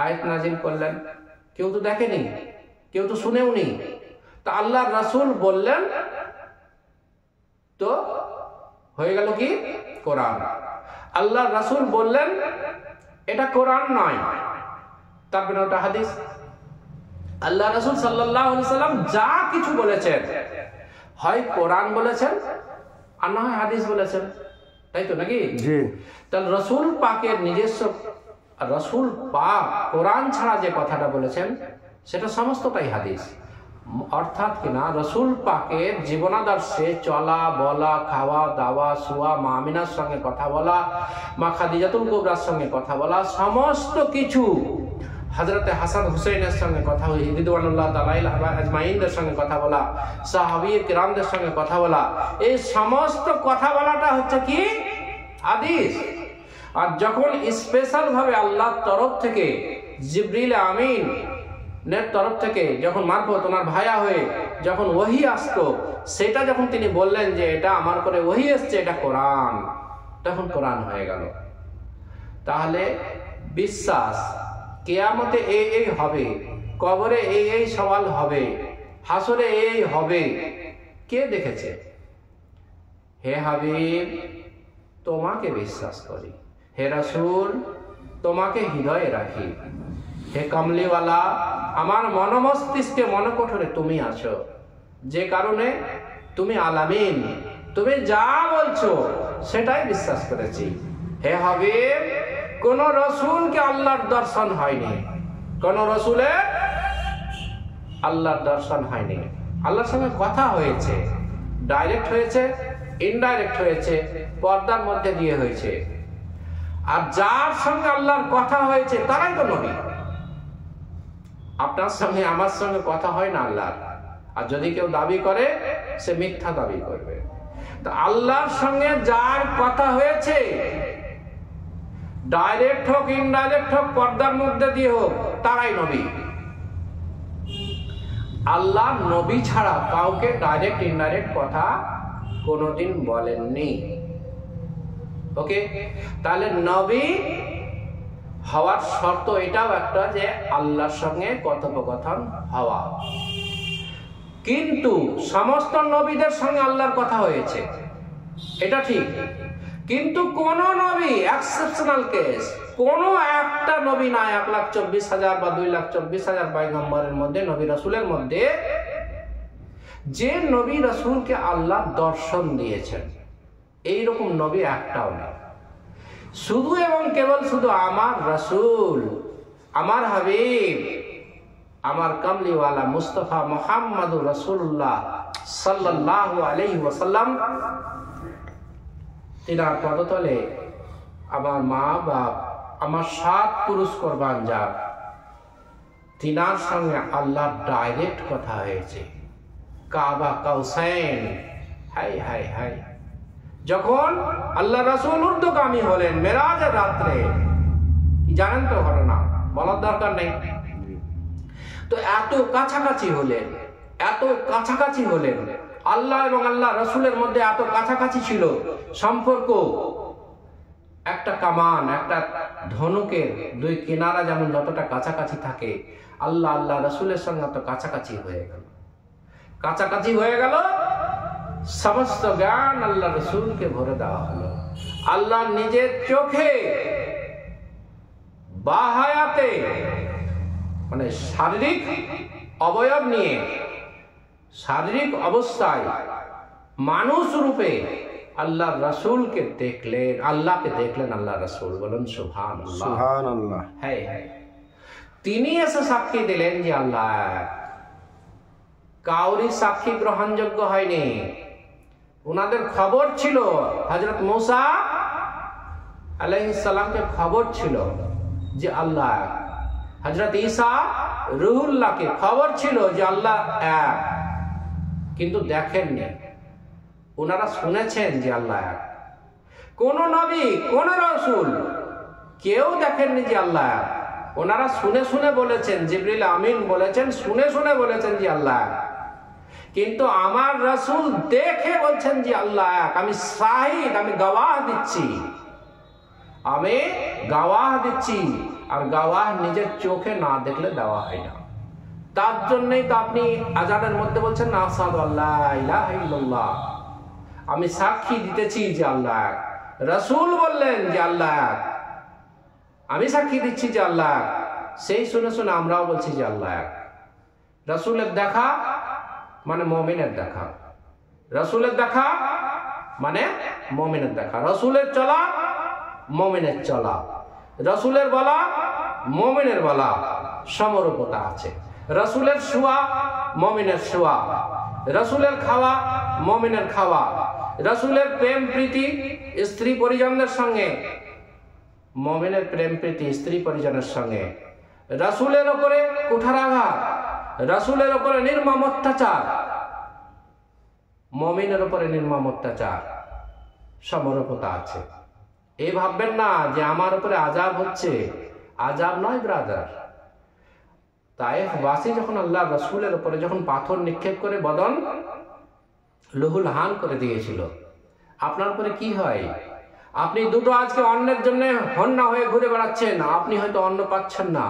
আয়াত নাজিল করলেন? কেউ তো দেখেনি, কেউ তো শুনেওনি। তা আল্লাহ রাসূল বললেন, তো হয়ে গেল কি কোরআন। আল্লাহ রাসূল বললেন এটা কোরআন নয়, তারপরে ওটা হাদিস। আল্লাহ রাসূল সাল্লাল্লাহু আলাইহি সাল্লাম যা কিছু বলেছেন, হয় কোরআন বলেছেন আর না হয় হাদিস বলেছেন, তাই তো নাকি? জি। তাহলে রাসূল পাকের নিজস্ব, রাসূল পাক কোরআন ছাড়া যে কথাটা বলেছেন সেটা সমস্তটাই হাদিস। অর্থাৎ কিনা রাসূল পাকের জীবনাদর্শে চলা বলা, খাওয়া দাওয়া, শোয়া, মা আমিনার সঙ্গে কথা বলা, মা খাদিজাতুল কুবরার সঙ্গে কথা বলা, সমস্ত কিছু, হযরতে হাসান হুসাইনের সঙ্গে কথা বলা, রিদওয়ানুল্লাহ তাআলা আজমাইনদের সঙ্গে কথা বলা, সাহাবীয়ে কিরামদের সঙ্গে কথা বলা, এই সমস্ত কথা বলাটা হচ্ছে কি হাদিস। আর যখন স্পেশাল ভাবে আল্লাহর তরফ থেকে জিবরিল আমিন নের তরফ থেকে যখন মারফত ওনার ভায়া হয়ে যখন ওহী আসতো, সেটা যখন তিনি বললেন যে এটা আমার করে ওহী এসছে, এটা কোরআন, তখন কোরআন হয়ে গেল। তাহলে বিশ্বাস কিয়ামতে এই হবে, কবরে এই সওয়াল হবে, হাসরে এই হবে, কে দেখেছে? হে হাবিব তোমাকে বিশ্বাস করি, হে রাসূল তোমাকে হৃদয়ে রাখি, হে কামলিওয়ালা আমার মনমস্তিষ্কে মনকঠোরে তুমি আছো, যে কারণে তুমি আলামিন, তুমি যা বলছো সেটাই বিশ্বাস করেছি। হে হাবিব কোন রাসূলকে আল্লাহর দর্শন হয়নি, কোন রাসূলের আল্লাহর দর্শন হয়নি। আল্লাহর সঙ্গে কথা হয়েছে, ডাইরেক্ট হয়েছে, ইনডাইরেক্ট হয়েছে, পর্দার মধ্যে দিয়ে হয়েছে। আর যার সঙ্গে আল্লাহর কথা হয়েছে তারাই তো নবী। আপনার সঙ্গে আমার সঙ্গে কথা হয় না আল্লাহর, আর যদি কেউ দাবি করে সে মিথ্যা দাবি করবে। তো আল্লাহর সঙ্গে যার কথা হয়েছে, ডাইরেক্ট হোক ইনডাইরেক্ট হোক, পর্দার মধ্যে দিয়ে হোক, তারাই নবী। আল্লাহ নবী ছাড়া কাউকে ডাইরেক্ট ইনডাইরেক্ট কথা কোনোদিন বলেননি। ওকে, তাহলে নবী হওয়ার শর্ত এটাও একটা যে আল্লাহর সঙ্গে কথোপকথন হওয়া। কিন্তু সমস্ত নবীদের সঙ্গে আল্লাহর কথা হয়েছে, এটা ঠিক। কিন্তু কোন নবী এক্সেপশনাল কেস, কোন একটা নবী না 1,24,000 বা 2,24,000 পয়গম্বরের মধ্যে, নবী রাসূলের মধ্যে, যে নবী রাসূলকে আল্লাহ দর্শন দিয়েছেন, এইরকম নবী একটাও নেই। শুধু এবং কেবল শুধু আমার রাসূল, আমার হাবিব, আমার কামলিওয়ালা মুস্তাফা মুহাম্মাদুর রাসূলুল্লাহ সাল্লাল্লাহু আলাইহি ওয়াসাল্লাম, তিনার পদতলে আমার মা বাপ, আমার 7 পুরুষ কুরবান যাক, তিনার সঙ্গে আল্লাহ ডাইরেক্ট কথা হয়েছে। কাবা কাউসাইন, হাই হাই হাই, যখন আল্লাহ রাসূল ঊর্ধ্বগামী হলেন মেরাজের রাত্রে, কি জানেন তো ঘটনা, বলার দরকার নেই। তো এত কাছাকাছি হলেন, এত কাছাকাছি হলেন, আল্লাহ এবং আল্লাহ রাসূলের মধ্যে এত কাছাকাছি ছিল সম্পর্ক। একটা কামান, একটা ধনুকের দুই কিনারা যেমন যতটা কাছাকাছি থাকে, আল্লাহ আল্লাহ রাসূলের সঙ্গে এত কাছাকাছি হয়ে গেল। কাছাকাছি হয়ে গেল, সমস্ত জ্ঞান আল্লাহ রাসূলকে ভরে দেওয়া হলো। আল্লাহ নিজের চোখে বাহায়াতে, মানে শারীরিক অবয়ব নিয়ে, শারীরিক অবস্থায় মানুষ রূপে আল্লাহ রাসূলকে দেখলেন, আল্লাহকে দেখলেন আল্লাহ রাসূল। বলুন সুবহানাল্লাহ, সুবহানাল্লাহ। হ্যাঁ হ্যাঁ, তিনি এসে সাক্ষী দিলেন যে আল্লাহ, কাউরি সাক্ষী গ্রহণযোগ্য হয়নি। ওনাদের খবর ছিল, হযরত মূসা আলাইহিস সালামকে খবর ছিল যে আল্লাহ, হযরত ঈসা রূহুল্লাহকে খবর ছিল যে আল্লাহ এক, কিন্তু দেখেননি। ওনারা শুনেছেন যে আল্লাহ এক। কোন নবী কোন রাসূল কেউ দেখেননি যে আল্লাহ এক। ওনারা শুনে শুনে বলেছেন, জিবরিল আমিন বলেছেন, শুনে শুনে বলেছেন যে আল্লাহ এক। কিন্তু আমার রাসূল দেখে বলছেন যে আল্লাহ এক। আমি শাহিদ, আমি গওয়াহ দিচ্ছি, আমি গওয়াহ দিচ্ছি। আর গওয়াহ নিজের চোখে না দেখলে দেওয়া হয় না। তার জন্যই তো আপনি আযানের মধ্যে বলছেন না, আশহাদু আল্লা ইলাহা ইল্লাল্লাহ, আমি সাক্ষী দিতেছি যে আল্লাহ এক। রাসূল বললেন যে আল্লাহ এক, আমি সাক্ষী দিচ্ছি যে আল্লাহ এক। সেই শুনে শুনে আমরাও বলছি যে আল্লাহ এক। রাসূলের দেখা মানে মুমিনের দেখা, রাসূলের দেখা মানে মুমিনের দেখা, রাসূলের চলা মুমিনের চলা, রাসূলের বলা মুমিনের বলা, সমরূপতা আছে। রাসূলের শোয়া মুমিনের শোয়া, রাসূলের খাওয়া মুমিনের খাওয়া, রাসূলের প্রেম প্রীতি স্ত্রী পরিজনদের সঙ্গে মুমিনের প্রেম প্রীতি স্ত্রী পরিজনের সঙ্গে, রাসূলের উপরে কুঠারাঘাত, রাসূলের উপরে নির্মম অত্যাচার, মুমিনের উপরে নির্মম অত্যাচার, সমরূপতা আছে। এই ভাববেন না যে আমার উপরে আযাব হচ্ছে, আযাব নয় ব্রাদার। তায়েফবাসী যখন আল্লাহ রাসূলের উপরে যখন পাথর নিক্ষেপ করে বদন লুহুলহান করে দিয়েছিল, আপনার উপরে কি হয়? আপনি দুটো আজকে অন্নের জন্য হন্যা হয়ে ঘুরে বেড়াচ্ছেন, আপনি হয়তো অন্ন পাচ্ছেন না,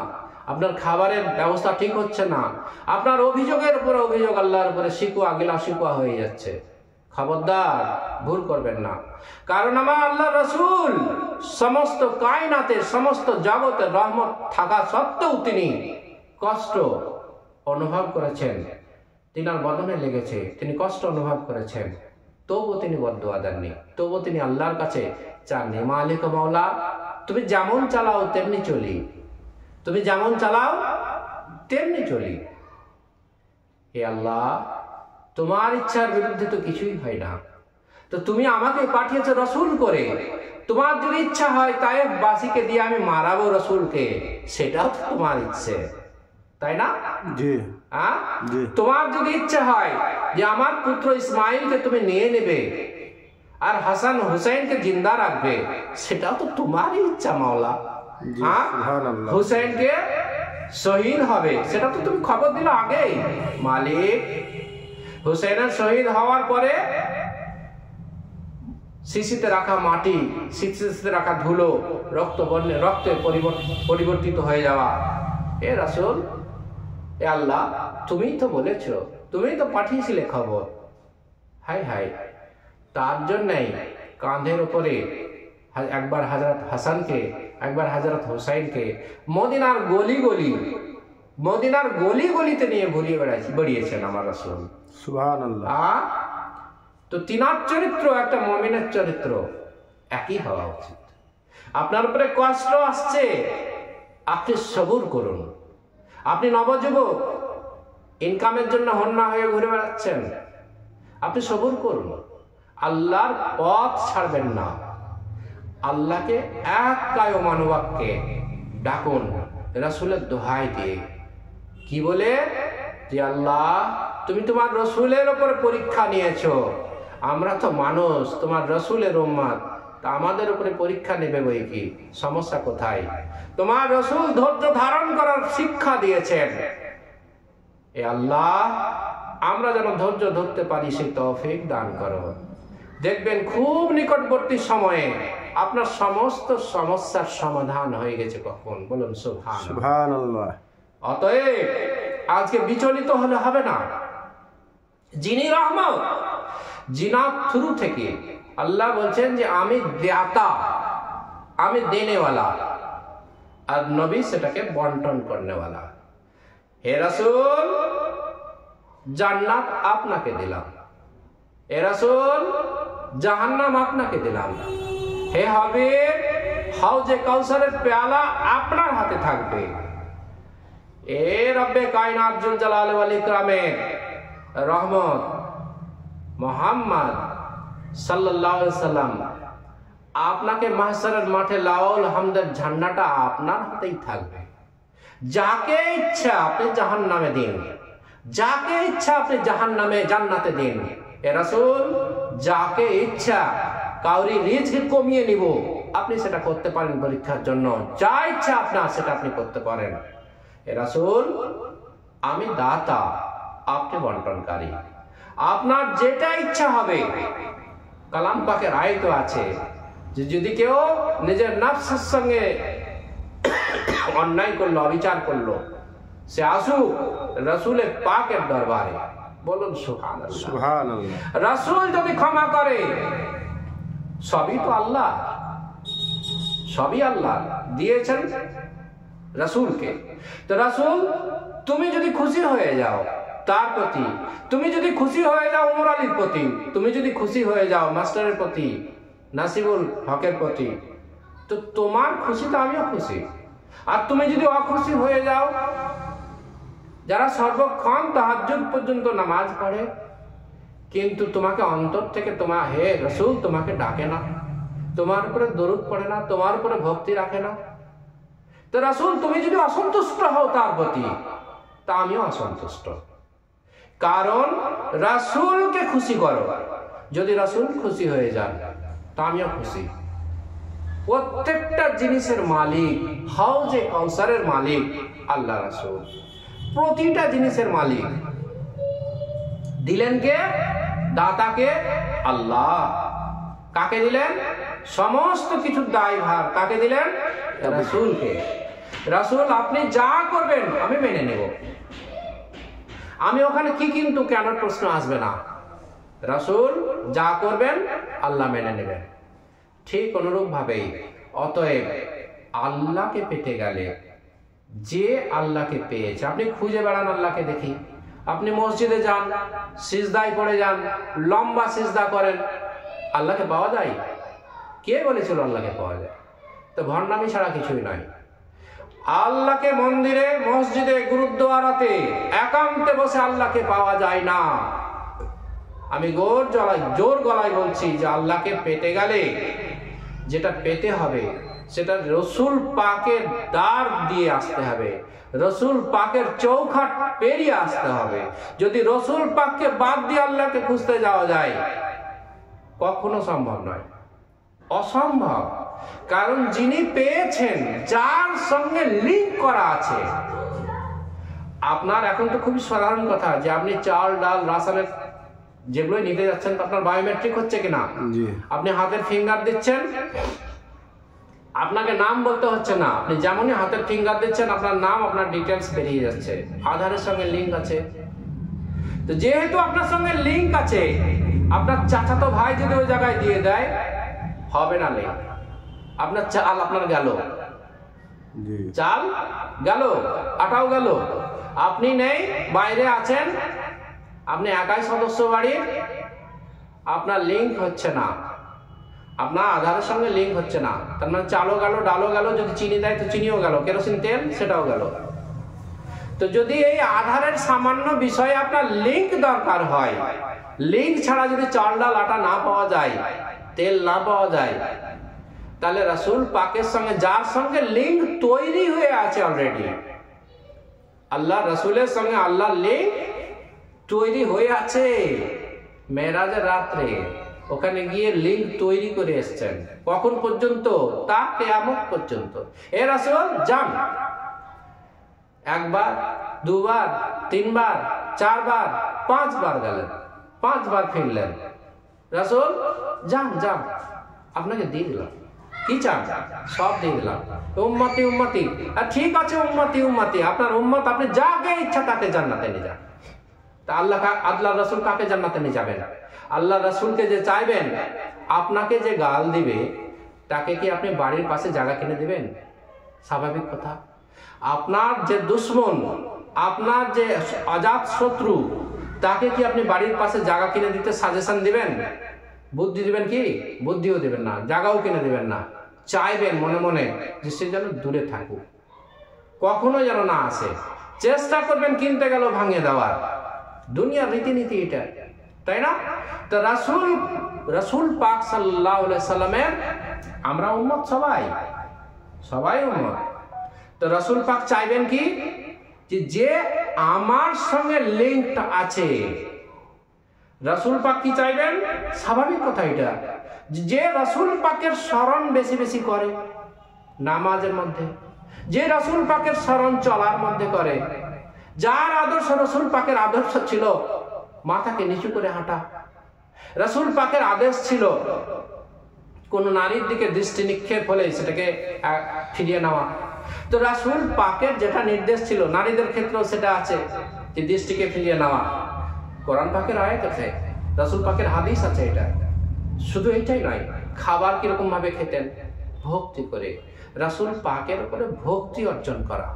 আপনার খাবারের ব্যবস্থা ঠিক হচ্ছে না, আপনার অভিযোগের উপরে অভিযোগ, আল্লাহর উপরে শিকওয়া গিলা শিকওয়া হয়ে যাচ্ছে। খবরদার, ভুল করবেন না। কারণ আমার আল্লাহ রাসূল সমস্ত কায়নাতের সমস্ত জগতের রহমত থাকা সত্ত্বেও তিনি কষ্ট অনুভব করেছেন, তিনার বদনে লেগেছে, তিনি কষ্ট অনুভব করেছেন, তবুও তিনি বদদুয়া দেননি, তবুও তিনি আল্লাহর কাছে চাননি, মালিক মাওলা তুমি যেমন চালাও তেমনি চলি, তুমি যেমন চালাও তেমনি চলি। হে আল্লাহ, তোমার ইচ্ছার বিরুদ্ধে তো কিছুই হয় না, তো তুমি আমাকে পাঠিয়েছো রাসূল করে, তোমার যদি ইচ্ছা হয় তায়েফবাসীকে দিয়ে আমি মারাবো রাসূলকে, সেটাও তো তোমার ইচ্ছে, তাই না? জি। জি। তোমার যদি ইচ্ছা হয় যে আমার পুত্র ইসমাইলকে তুমি নিয়ে নেবে আর হাসান হুসাইনকে জিন্দা রাখবে, সেটাও তো তোমারই ইচ্ছা মাওলা। হুসাইনকে শহীদ হবে, সেটা তো তুমি খবর দিলে আগেই। মালিক, হুসাইনের শহীদ হওয়ার পরে শিশিতে রাখা মাটি, শিশিতে রাখা ধুলো রক্ত বর্ণে রক্তে পরিবর্তিত হয়ে যাওয়া। এ রাসূল, এ আল্লাহ, তুমিই তো বলেছো, তুমিই তো পাঠিয়েছিলে খবর। হাই হাই, তার জন্যই কাঁধের উপরে একবার হযরত হাসানকে, একবার হযরত হুসাইনকে মদিনার গলি গলিতে নিয়ে ঘুরিয়ে বেড়িয়েছেন আমার রাসূল। সুবহানাল্লাহ। তো তিনার চরিত্র একটা মুমিনের চরিত্র একই হওয়া উচিত। আপনার উপরে কষ্ট আসছে, আপনি সবুর করুন। আপনি নবযুবক, ইনকামের জন্য হন্যা হয়ে ঘুরে বেড়াচ্ছেন, আপনি সবুর করুন, আল্লাহর পথ ছাড়বেন না। আল্লাহকে এক কায় মানবাক্যে ডাকুন, রাসূলের দোহাই দিয়ে। কি বলে? যে আল্লাহ, তুমি তোমার রাসূলের উপর পরীক্ষা নিয়েছো, আমরা তো মানুষ, তোমার রাসূলের উম্মত, তা আমাদের উপরে পরীক্ষা নেবে বই কি? সমস্যা কোথায়? তোমার রাসূল ধৈর্য ধারণ করার শিক্ষা দিয়েছেন। এ আল্লাহ, আমরা যেন ধৈর্য ধরতে পারি সেই তৌফিক দান করো। দেখবেন খুব নিকটবর্তী সময়ে আপনার সমস্ত সমস্যার সমাধান হয়ে গেছে। কখন? বলুন সুবহানাল্লাহ। অতএব আজকে বিচলিত হলে হবে না। যিনি রহমত, জিনাত থ্রু থেকে আল্লাহ বলছেন যে আমি দাতা, আমি দেনেওয়ালা, আর নবী সেটাকে বন্টন করনেওয়ালা। হে রাসূল, জান্নাত আপনাকে দিলাম, হে রাসূল, জাহান্নাম আপনাকে দিলাম, হে হাবিব, হাউজে কাউসারের পেয়ালা আপনার হাতে থাকবে। এ রব্বে কায়নাত জুল জালাল ওয়াল ইকরামের রহমত মুহাম্মদ সাল্লাল্লাহু আলাইহি ওয়াসাল্লাম, আপনাকে মাহশারের মাঠে লাউল হামদের ঝান্ডাটা আপনার হাতেই থাকবে। যাকে ইচ্ছা আপনি জাহান্নামে দিন, যাকে ইচ্ছা আপনি জাহান্নামে জান্নাতে দিন। এ রাসূল, যাকে ইচ্ছা কাউরি রিজক কমিয়ে নিব, আপনি সেটা করতে পারেন পরীক্ষার জন্য। যা ইচ্ছা আপনার সেটা আপনি করতে পারেন। হে রাসূল, আমি দাতা, আপনি বন্টনকারী। আপনার যেটা ইচ্ছা হবে, কালাম পাকের আয়াত আছে যে যদি কেউ নিজের নফসের সঙ্গে অন্যায় করলো, অবিচার করলো, সে আসুক রাসূলের পাকের দরবারে। বলুন সুবহানাল্লাহ। সুবহানাল্লাহ। রাসূল যদি ক্ষমা করে, সবই তো আল্লাহ, সবই আল্লাহ দিয়েছেন রাসূলকে। তো রাসূল, তুমি যদি খুশি হয়ে যাও তার প্রতি, তুমি যদি খুশি হয়ে যাও ওমর আলীর প্রতি, তুমি যদি খুশি হয়ে যাও মাস্টারের প্রতি, নাসিবুল হকের প্রতি, তো তোমার খুশিতে আমিও খুশি। আর তুমি যদি অখুশি হয়ে যাও, যারা সর্বক্ষণ তাহাজ্জুদ পর্যন্ত নামাজ পড়ে কিন্তু তোমাকে অন্তর থেকে তোমার হে রাসূল তোমাকে ডাকে না, তোমার উপরে দরুদ পড়ে না, তোমার উপরে ভক্তি রাখে না, তো রাসূল তুমি যদি অসন্তুষ্ট হও তার প্রতি, তা আমিও অসন্তুষ্ট। কারণ রাসূলকে খুশি করো, যদি রাসূল খুশি হয়ে যান তা আমিও খুশি। প্রত্যেকটা জিনিসের মালিক, হাউজে কাউসারের মালিক আল্লাহ রাসূল, প্রতিটা জিনিসের মালিক। দিলেন কে? দাতাকে আল্লাহ। কাকে দিলেন? সমস্ত কিছুর দায়ভার কাকে দিলেন? রাসূলকে। রাসূল, আপনি যা করবেন আমি মেনে নেব, আমি ওখানে কি কিন্তু কেন প্রশ্ন আসবে না। রাসূল যা করবেন আল্লাহ মেনে নেবেন। ঠিক অনুরূপ ভাবেই অতএব আল্লাহকে পেতে গেলে, যে আল্লাহকে পেয়েছে, আপনি খুঁজে বেড়ান আল্লাহকে দেখি, আপনি মসজিদে যান, সিজদায় পড়ে যান, লম্বা সিজদা করেন, আল্লাহকে পাওয়া যায়? কে বলেছিল আল্লাহকে পাওয়া যায়? তো ভণ্ডামি ছাড়া কিছুই নয়। আল্লাহকে মন্দিরে, মসজিদে, গুরুদ্বারাতে একান্তে বসে আল্লাহকে পাওয়া যায় না। আমি জোর গলায় বলছি যে আল্লাহকে পেতে গেলে যেটা পেতে হবে সেটা রসুল পাকের দ্বার দিয়ে আসতে হবে, রসুল পাকের চৌখাট পেরিয়ে আসতে হবে। যদি রসুল পাককে বাদ দিয়ে আল্লাহকে খুঁজতে যাওয়া যায়, কখনো সম্ভব নয়, অসম্ভব। কারণ যিনি পেয়েছেন, যার সঙ্গে লিঙ্ক করা আছে। আপনার এখন তো খুবই সাধারণ কথা যে আপনি চাল, ডাল, রাসায়নিক যেগুলো নিতে যাচ্ছেন, আপনার বায়োমেট্রিক হচ্ছে কিনা? আপনি হাতের ফিঙ্গার দিচ্ছেন, আপনাকে নাম বলতে হচ্ছে না, আপনি যেমনই হাতের ফিঙ্গার দিচ্ছেন আপনার নাম, আপনার ডিটেলস বেরিয়ে যাচ্ছে, আধারের সঙ্গে লিঙ্ক আছে। তো যেহেতু আপনার সঙ্গে লিঙ্ক আছে, আপনার চাচাতো ভাই যদি ওই জায়গায় দিয়ে দেয় হবে না লিঙ্ক। আপনার চাল আপনার গেল, চাল গেল, আটাও গেল, আপনি নেই, বাইরে আছেন, আপনি একাই সদস্য বাড়ির, আপনার লিঙ্ক হচ্ছে না, আপনার আধারের সঙ্গে লিঙ্ক হচ্ছে না। তার মানে চালও গেল, ডালও গেল, যদি চিনি দেয় তো চিনিও গেল, কেরোসিন তেল সেটাও গেল। তো যদি এই আধারের সামান্য বিষয়ে আপনার লিঙ্ক দরকার হয়, লিঙ্ক ছাড়া যদি চাল, ডাল, আটা না পাওয়া যায়, তেল না পাওয়া যায়, তাহলে রাসূল পাকের সঙ্গে, যার সঙ্গে লিঙ্ক তৈরি হয়ে আছে অলরেডি, আল্লাহ রাসূলের সঙ্গে আল্লাহর লিঙ্ক তৈরি হয়ে আছে মেরাজের রাত্রে, ওখানে গিয়ে লিঙ্ক তৈরি করে এসেছেন। কখন পর্যন্ত? তা কিয়ামত পর্যন্ত। এ রাসূল যান, একবার, দুবার, তিনবার, চারবার, পাঁচবার গেলেন, পাঁচবার ফিরলেন, রাসূল যান যান, আপনাকে দিয়ে দিলাম, কি চান সব দিয়ে দিলাম, উম্মতি উম্মতি। আর ঠিক আছে উম্মতি উম্মতি, আপনার উম্মত, আপনি যাকে ইচ্ছা তাকে জান্নাতে নিয়ে যান। তা আল্লাহ রাসূল কাকে জান্নাতে নিয়ে যাবেন? আল্লাহ রাসূলকে যে চাইবেন, আপনাকে যে গাল দিবে তাকে কি আপনি বাড়ির পাশে জায়গা কিনে দিবেন? স্বাভাবিক কথা। আপনার যে দুশমন, আপনার যে অজাত শত্রু, তাকে কি আপনি বাড়ির পাশে জায়গা কিনে দিতে সাজেশন দিবেন? বুদ্ধি দিবেন কি? বুদ্ধিও দিবেন না, জায়গাও কিনে দিবেন না। চাইবেন মনে মনে যে সে যেন দূরে থাকুক, কখনো যেন না আসে। চেষ্টা করবেন কিনতে গেল ভাঙিয়ে দেওয়ার। দুনিয়ার রীতিনীতি এটা, তাই না? তো রাসূল পাক সাল্লাল্লাহু আলাইহি সাল্লামের আমরা উম্মত, সবাই উম্মত। তো রাসূল পাক চাইবেন কি? যে আমার সঙ্গে লিঙ্কটা আছে, রাসূল পাক কি চাইবেন? স্বাভাবিক কথা এটা, যে রাসূল পাকের স্মরণ বেশি বেশি করে নামাজের মধ্যে, যে রাসূল পাকের স্মরণ চলার মধ্যে করে, যার আদর্শ রাসূল পাকের আদর্শ ছিল মাথাকে নিচু করে হাঁটা, রাসূল পাকের আদেশ ছিল কোন নারীর দিকে দৃষ্টি নিক্ষেপ হলে সেটাকে ফিরিয়ে নেওয়া। তো রাসূল পাকের যেটা নির্দেশ ছিল নারীদের ক্ষেত্রেও সেটা আছে যে দৃষ্টিকে ফিরিয়ে নেওয়া। কোরআন পাকের আয়াত আছে, রাসূল পাকের হাদিস আছে। এটা শুধু এইটাই নয়, খাবার কিরকম ভাবে খেতেন? ভক্তি করে, রাসূল পাকের উপরে ভক্তি অর্জন করা।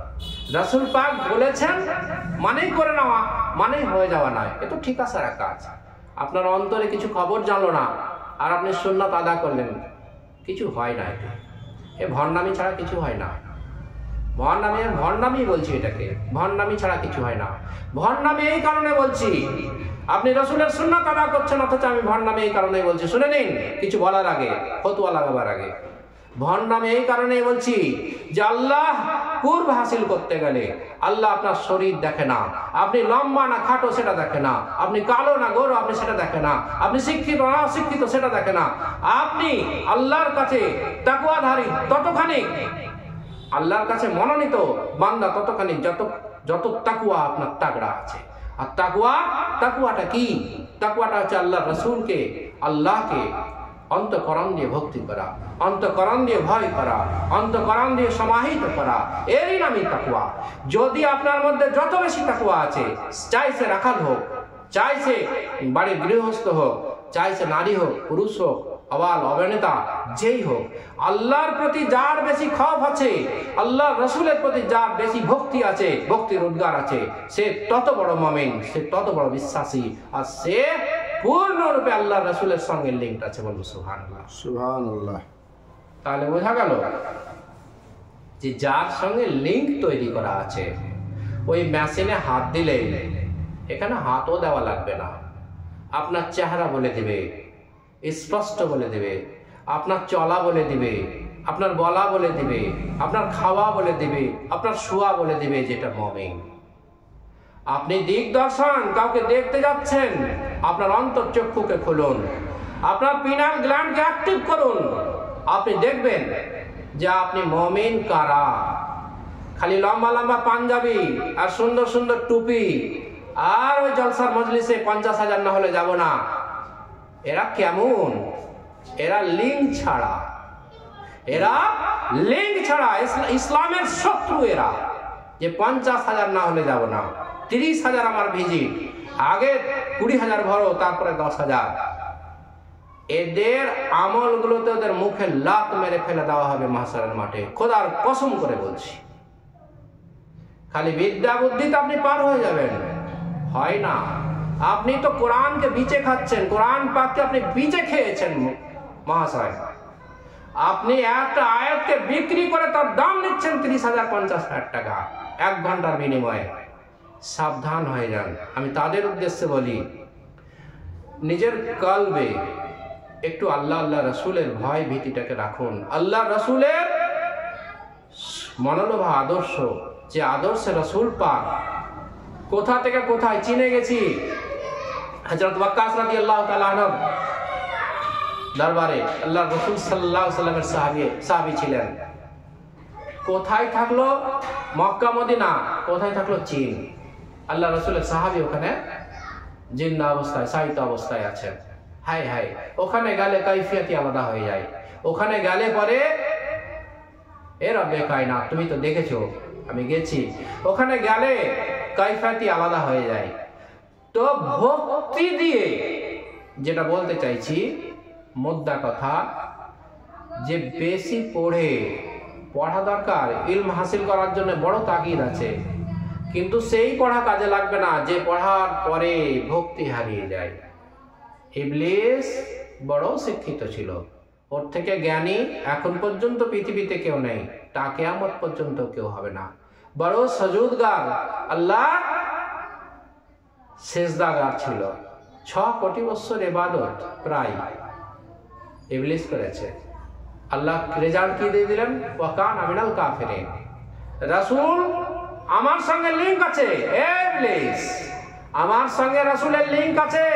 রাসূল পাক বলেছেন মানেই করে নেওয়া, মানেই হয়ে যাওয়া নয়। এ তো ঠিক আছে কাজ। আপনার অন্তরে কিছু খবর জানলো না আর আপনি সুন্নাত আদা করলেন, কিছু হয় না। এ ভণ্ডামি ছাড়া কিছু হয় না। ভণ্ডামি বলছি এটাকে, ভণ্ডামি ছাড়া কিছু হয় না। ভণ্ডামি এই কারণে বলছি, আপনি রাসূলের সুন্নাত আদা করছেন অথচ আমি ভণ্ডামি এই কারণে বলছি। শুনে নিন কিছু বলার আগে, ফতোয়া লাগাবার আগে। ভণ্ডামি এই কারণে বলছি যে আল্লাহ কুরব হাসিল করতে গেলে আল্লাহ আপনার শরীর দেখে না, আপনি লম্বা না খাটো সেটা দেখে না, আপনি কালো না গোরা আপনি সেটা দেখে না, আপনি শিক্ষিত না অশিক্ষিত সেটা দেখে না। আপনি আল্লাহর কাছে তাকওয়াধারী ততখানি, আল্লাহর কাছে মনোনীত বান্দা ততখানি যত তাকওয়া আপনার তাগড়া আছে। আর তাকওয়াটা কি? তাকওয়াটা হচ্ছে আল্লাহ রাসূলকে, আল্লাহকে অন্তঃকরণ দিয়ে ভক্তি করা, অন্তঃকরণ দিয়ে ভয় করা, অন্তঃকরণ দিয়ে সমাহিত করা, এরই নামই তাকওয়া। যদি আপনার মধ্যে যত বেশি তাকওয়া আছে, চাইছে রাখাল হোক, চাইছে বাড়ির গৃহস্থ হোক, চাইছে নারী হোক, পুরুষ হোক, আবাল অবনেতা যেই হোক, আল্লাহর প্রতি যার বেশি খৌফ আছে, আল্লাহর রাসূলের প্রতি যার বেশি ভক্তি আছে, ভক্তির উদ্গার আছে, সে তত বড় মুমিন, সে তত বড় বিশ্বাসী, আর সে পূর্ণরূপে আল্লাহর রাসূলের সঙ্গে লিঙ্ক আছে। বলবো সুবহানাল্লাহ, সুবহানাল্লাহ। তাহলে বোঝা গেল যে যার সঙ্গে লিঙ্ক তৈরি করা আছে, ওই মেশিনে হাত দিলে এখানে হাতও দেওয়া লাগবে না, আপনার চেহারা বলে দিবে, স্পষ্ট বলে দিবে, আপনার চলা বলে দিবে, আপনার বলা বলে দিবে, আপনার খাওয়া বলে দিবে, আপনার শোয়া বলে দিবে যেটা মুমিন। আপনি দিগদর্শন কাউকে দেখতে যাচ্ছেন, আপনার অন্তর্চক্ষুকে খুলুন, আপনার পিনাল গ্ল্যান্ডকে অ্যাক্টিভ করুন, আপনি দেখবেন যে আপনি মুমিন কারা। খালি লম্বা লম্বা পাঞ্জাবি আর সুন্দর সুন্দর টুপি আর ওই জলসার মজলিসে 50,000 না হলে যাব না, এরা কেমন? এরা লিঙ্ক ছাড়া, এরা লিঙ্ক ছাড়া ইসলামের শত্রু। এরা যে 50,000 না হলে যাব না, 30,000 আমার ভিজিট, আগে 20,000 ভরো তারপরে 10,000। এদের আমলগুলোতে ওদের মুখে লাত মেরে ফেলে দেওয়া হবে মাহশারের মাঠে, খোদার কসম করে বলছি। খালি বিদ্যা বুদ্ধিতে আপনি পার হয়ে যাবেন, হয় না। আপনি তো কোরআনকে বিচে খাচ্ছেন, কোরআন পাককে আপনি বিচে খেয়েছেন মহাশয়। আপনি একটা আয়াতকে বিক্রি করে তার দাম নিচ্ছেন 30,000 50,000 টাকা 1 ঘন্টার বিনিময়ে। সাবধান হয়ে যান। আমি তাদের উদ্দেশ্যে বলি, নিজের কলবে একটু আল্লাহ রাসূলের ভয় ভীতিটাকে রাখুন। আল্লাহ রাসূলের মনোলোভা আদর্শ, যে আদর্শে রাসূল পাক কোথা থেকে কোথায় চিনে গেছি। হযরত ওয়াক্কাস রাদিয়াল্লাহু তাআলা আনহু দরবারে আল্লাহ রাসূল সাল্লাল্লাহু আলাইহি ওয়াসাল্লামের সাহাবী ছিলেন। কোথায় থাকলো? Mecca Medina. কোথায় থাকলো? চীন। আল্লাহ রাসূলের সাহাবী ওখানে জিন্না অবস্থায়, সাহিত্য অবস্থায় আছেন। হাই হাই, ওখানে গেলে কাইফিয়াতি আলাদা হয়ে যায়। ওখানে গেলে পরে এ রব্বে কায়নাত, তুমি তো দেখেছো, আমি গেছি, ওখানে গেলে কাইফিয়াতি আলাদা হয়ে যায়। তো ভক্তি দিয়ে যেটা বলতে চাইছি, মুদ্রা কথা, যে বেশি পড়া দরকার, ইলম হাসিল করার জন্য বড় তাগিদ আছে, কিন্তু সেই পড়া কাজে লাগবে না যে পড়ার পরে ভক্তি হারিয়ে যায়। ইবলিস বড় শিক্ষিত ছিল, ওর থেকে জ্ঞানী এখন পর্যন্ত পৃথিবীতে কেউ নেই, তা কিয়ামত পর্যন্ত কেউ হবে না। বড় সুজুদগার, আল্লাহ সিজদাগার ছিল। 6 কোটি বছর ইবাদত প্রায় ইবলিস করেছে। আল্লাহ রেজাল্ট কি দিয়ে দিলেন? ওয়াকানা মিনাল কাফিরিন। রাসূল আমার সঙ্গে লিংক আছে, ইবলিস আমার সঙ্গে রাসূলের লিংক আছে,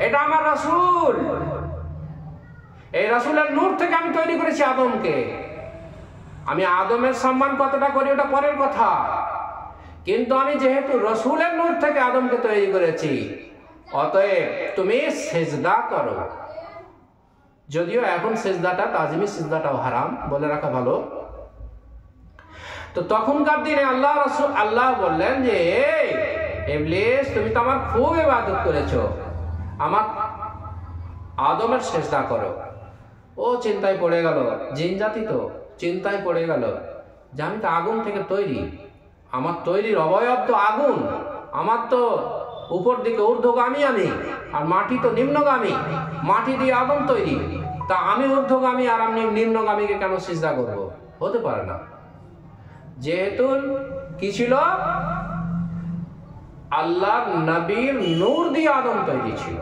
এটা আমার রাসূল। এই রাসূলের নূর থেকে আমি তৈরি করেছি আদমকে। আমি আদমের সম্মান কতটা করি ওটা পরের কথা, কিন্তু আমি যেহেতু রাসূলের নূর থেকে আদমকে তৈরি করেছি, অতএব তুমি সিজদা করো। যদিও এখন সিজদাটা, তাজিমি সিজদাটাও হারাম, বলে রাখা ভালো। তো তখনকার দিনে আল্লাহ বললেন যে ইবলিস, তুমি তো আমার খুব ইবাদত করেছো, আমার আদমের সিজদা করো। ও চিন্তায় পড়ে গেল, জিন জাতি তো চিন্তায় পড়ে গেল যে আমি তো আগুন থেকে তৈরি, আমার তৈরির অবয়ব তো আগুন, আমার তো উপর দিকে ঊর্ধ্বগামী আমি, আর মাটি তো নিম্নগামী, মাটি দিয়ে আদম তৈরি, তা আমি ঊর্ধ্বগামী আর আমি নিম্নগামীকে কেন সিজদা করব? হতে পারে না। যেহেতু কি ছিল, আল্লাহর নবীর নূর দিয়ে আদম তৈরি ছিল,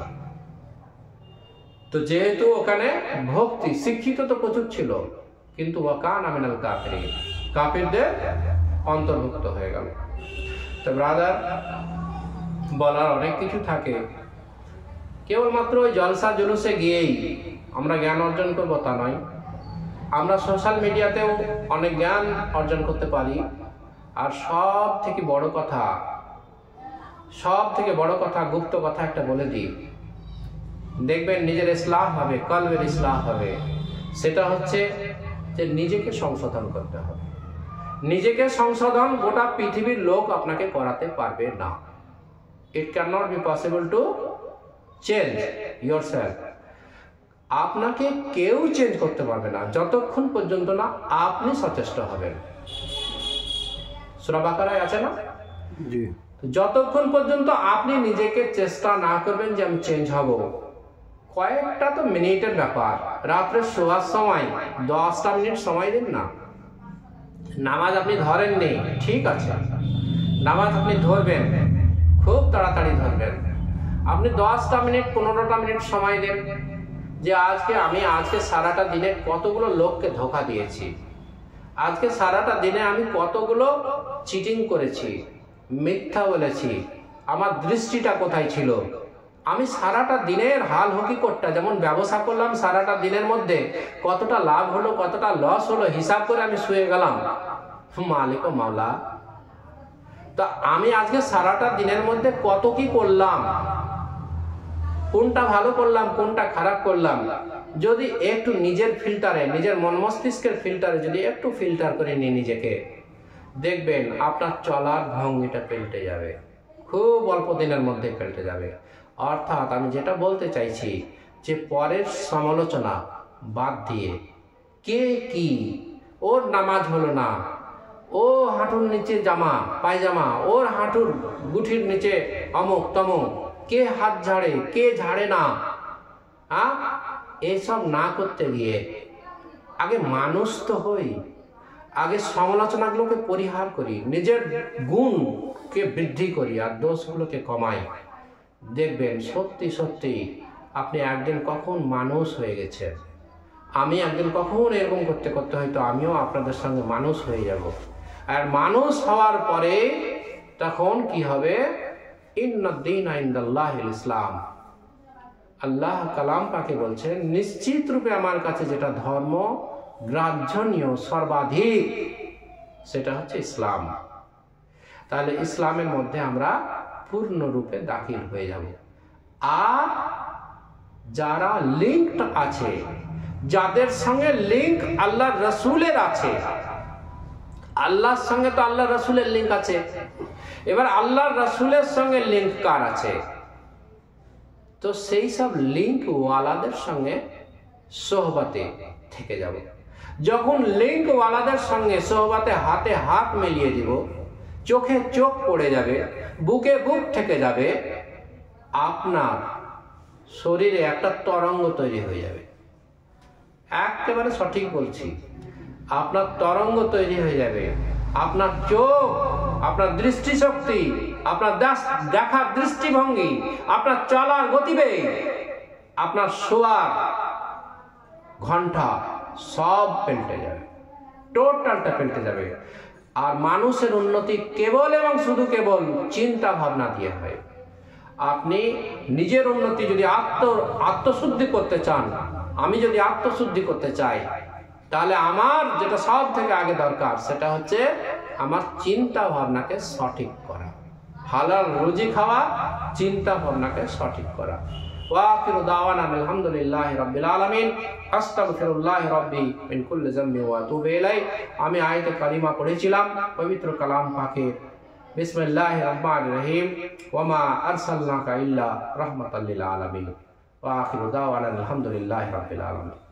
তো যেহেতু ওখানে ভক্তি, শিক্ষিত তো প্রচুর ছিল, কিন্তু ওয়াকানা মিনাল কাফিরিন, কাফিরদের অন্তর্ভুক্ত হয়ে গেল। তো ব্রাদার, বলার অনেক কিছু থাকে, কেবলমাত্র ওই জলসা জুলুসে গিয়েই আমরা জ্ঞান অর্জন করবো তা নয়। আমরা সোশ্যাল মিডিয়াতেও অনেক জ্ঞান অর্জন করতে পারি। আর সব থেকে বড় কথা, গুপ্ত কথা একটা বলে দিই, দেখবেন নিজের ইসলাহ হবে, কলবের ইসলাহ হবে। সেটা হচ্ছে যে নিজেকে সংশোধন করতে হবে। নিজেকে সংশোধন গোটা পৃথিবীর লোক আপনাকে করাতে পারবে না। It can not be possible to change yourself. আপনাকে কেউ চেঞ্জ করতে পারবে না যতক্ষণ পর্যন্ত না আপনি সচেষ্ট হবেন। সূরা বাকারায় আছে না? জি। যতক্ষণ পর্যন্ত আপনি নিজেকে চেষ্টা না করবেন যে আমি চেঞ্জ হব, কয়েকটা তো মিনিটের ব্যাপার। রাত্রে শোয়ার সময় 10টা মিনিট সময় দিন না। নামাজ আপনি ধরেননি, ঠিক আছে, নামাজ আপনি ধরবেন, খুব তাড়াতাড়ি ধরবেন। আপনি 10টা মিনিট 15টা মিনিট সময় দেন যে আজকে সারাটা দিনে কতগুলো লোককে ধোঁকা দিয়েছি, আজকে সারাটা দিনে আমি কতগুলো চিটিং করেছি, মিথ্যা বলেছি, আমার দৃষ্টিটা কোথায় ছিল, আমি সারাটা দিনের হাল হকিকতটা, যেমন ব্যবসা করলাম সারাটা দিনের মধ্যে কতটা লাভ হলো কতটা লস হলো হিসাব করে আমি শুয়ে গেলাম, মালিক ও মাওলা, তো আমি আজকে সারাটা দিনের মধ্যে কত কি করলাম, কোনটা ভালো করলাম কোনটা খারাপ করলাম, যদি একটু নিজের ফিল্টারে, নিজের মন মস্তিষ্কের ফিল্টারে যদি একটু ফিল্টার করে নিয়ে নিজেকে, দেখবেন আপনার চলার ভঙ্গিটা পাল্টে যাবে, খুব অল্প দিনের মধ্যে পাল্টে যাবে। অর্থাৎ আমি যেটা বলতে চাইছি যে পরের সমালোচনা বাদ দিয়ে, কে কি, ওর নামাজ হলো না, ও হাঁটুর নিচে জামা পায়জামা, ওর হাঁটুর গুঠির নিচে অমুক তমুক, কে হাত ঝাড়ে কে ঝাড়ে না, এসব না করতে গিয়ে আগে মানুষ তো হই, আগে সমালোচনাগুলোকে পরিহার করি, নিজের গুণকে বৃদ্ধি করি আর দোষগুলোকে কমাই। দেখবেন সত্যি সত্যি আপনি একদিন কখন মানুষ হয়ে গেছেন, আমি একদিন কখন এরকম করতে করতে হয়তো আমিও আপনাদের সঙ্গে মানুষ হয়ে যাব। আর মানুষ হওয়ার পরে তখন কি হবে, ইন্নাদ-দীনা ইনদাল্লাহিল ইসলাম। আল্লাহ কালাম পাকে বলছেন, নিশ্চিত রূপে আমার কাছে যেটা ধর্ম গ্রাহ্যনীয় সর্বাধিক সেটা হচ্ছে ইসলাম। তাহলে ইসলামের মধ্যে আমরা পূর্ণরূপে দাখিল হয়ে যাব। আর যারা লিঙ্কড আছে, যাদের সঙ্গে লিঙ্ক আল্লাহ রসুলের আছে, আল্লাহর সঙ্গে তো আল্লাহ রসুলের লিঙ্ক আছে, এবার আল্লাহ রসুলের সঙ্গে লিঙ্ক কার আছে, তো সেই সব লিঙ্ক ওয়ালাদের সঙ্গে সোহবতে থেকে যাব। যখন লিঙ্ক ওয়ালাদের সঙ্গে সোহবতে হাতে হাত মিলিয়ে দিব, চোখে চোখ পড়ে যাবে, বুকে বুক থেকে যাবে, আপনার শরীরে একটা তরঙ্গ তৈরি হয়ে যাবে। একেবারে সঠিক বলছি, আপনার তরঙ্গ তৈরি হয়ে যাবে। আপনার চোখ, আপনার দৃষ্টিশক্তি, আপনার দেখার দৃষ্টিভঙ্গি, আপনার চলার গতিবেগ, আপনার শোয়ার ঘন্টা সব পাল্টে যাবে, টোটালটা পাল্টে যাবে। আর মানুষের উন্নতি কেবল এবং শুধু কেবল চিন্তা ভাবনা দিয়ে হয়। আপনি নিজের উন্নতি যদি আত্মশুদ্ধি করতে চান, আমি যদি আত্মশুদ্ধি করতে চাই, তাহলে আমার যেটা সব থেকে আগে দরকার সেটা হচ্ছে আমার চিন্তা ভাবনাকে সঠিক করা, হালাল রুজি খাওয়া, চিন্তা ভাবনাকে সঠিক করা। ওয়াখিরু দাওয়ানা আলহামদুলিল্লাহি রাব্বিল আলামিন, আস্তাগফিরুল্লাহ রাব্বি মিন কুল্লি যামবি ওয়া আতুবু ইলাইহি। আমি আয়াতে কারিমা পড়েছিলাম পবিত্র কালাম পাকে, বিসমিল্লাহির রহমানির রহিম, ওয়া মা আরসালনাকা ইল্লা রাহমাতাল লিল আলামিন। ওয়াখিরু দাওয়ানা আলহামদুলিল্লাহি রাব্বিল আলামিন।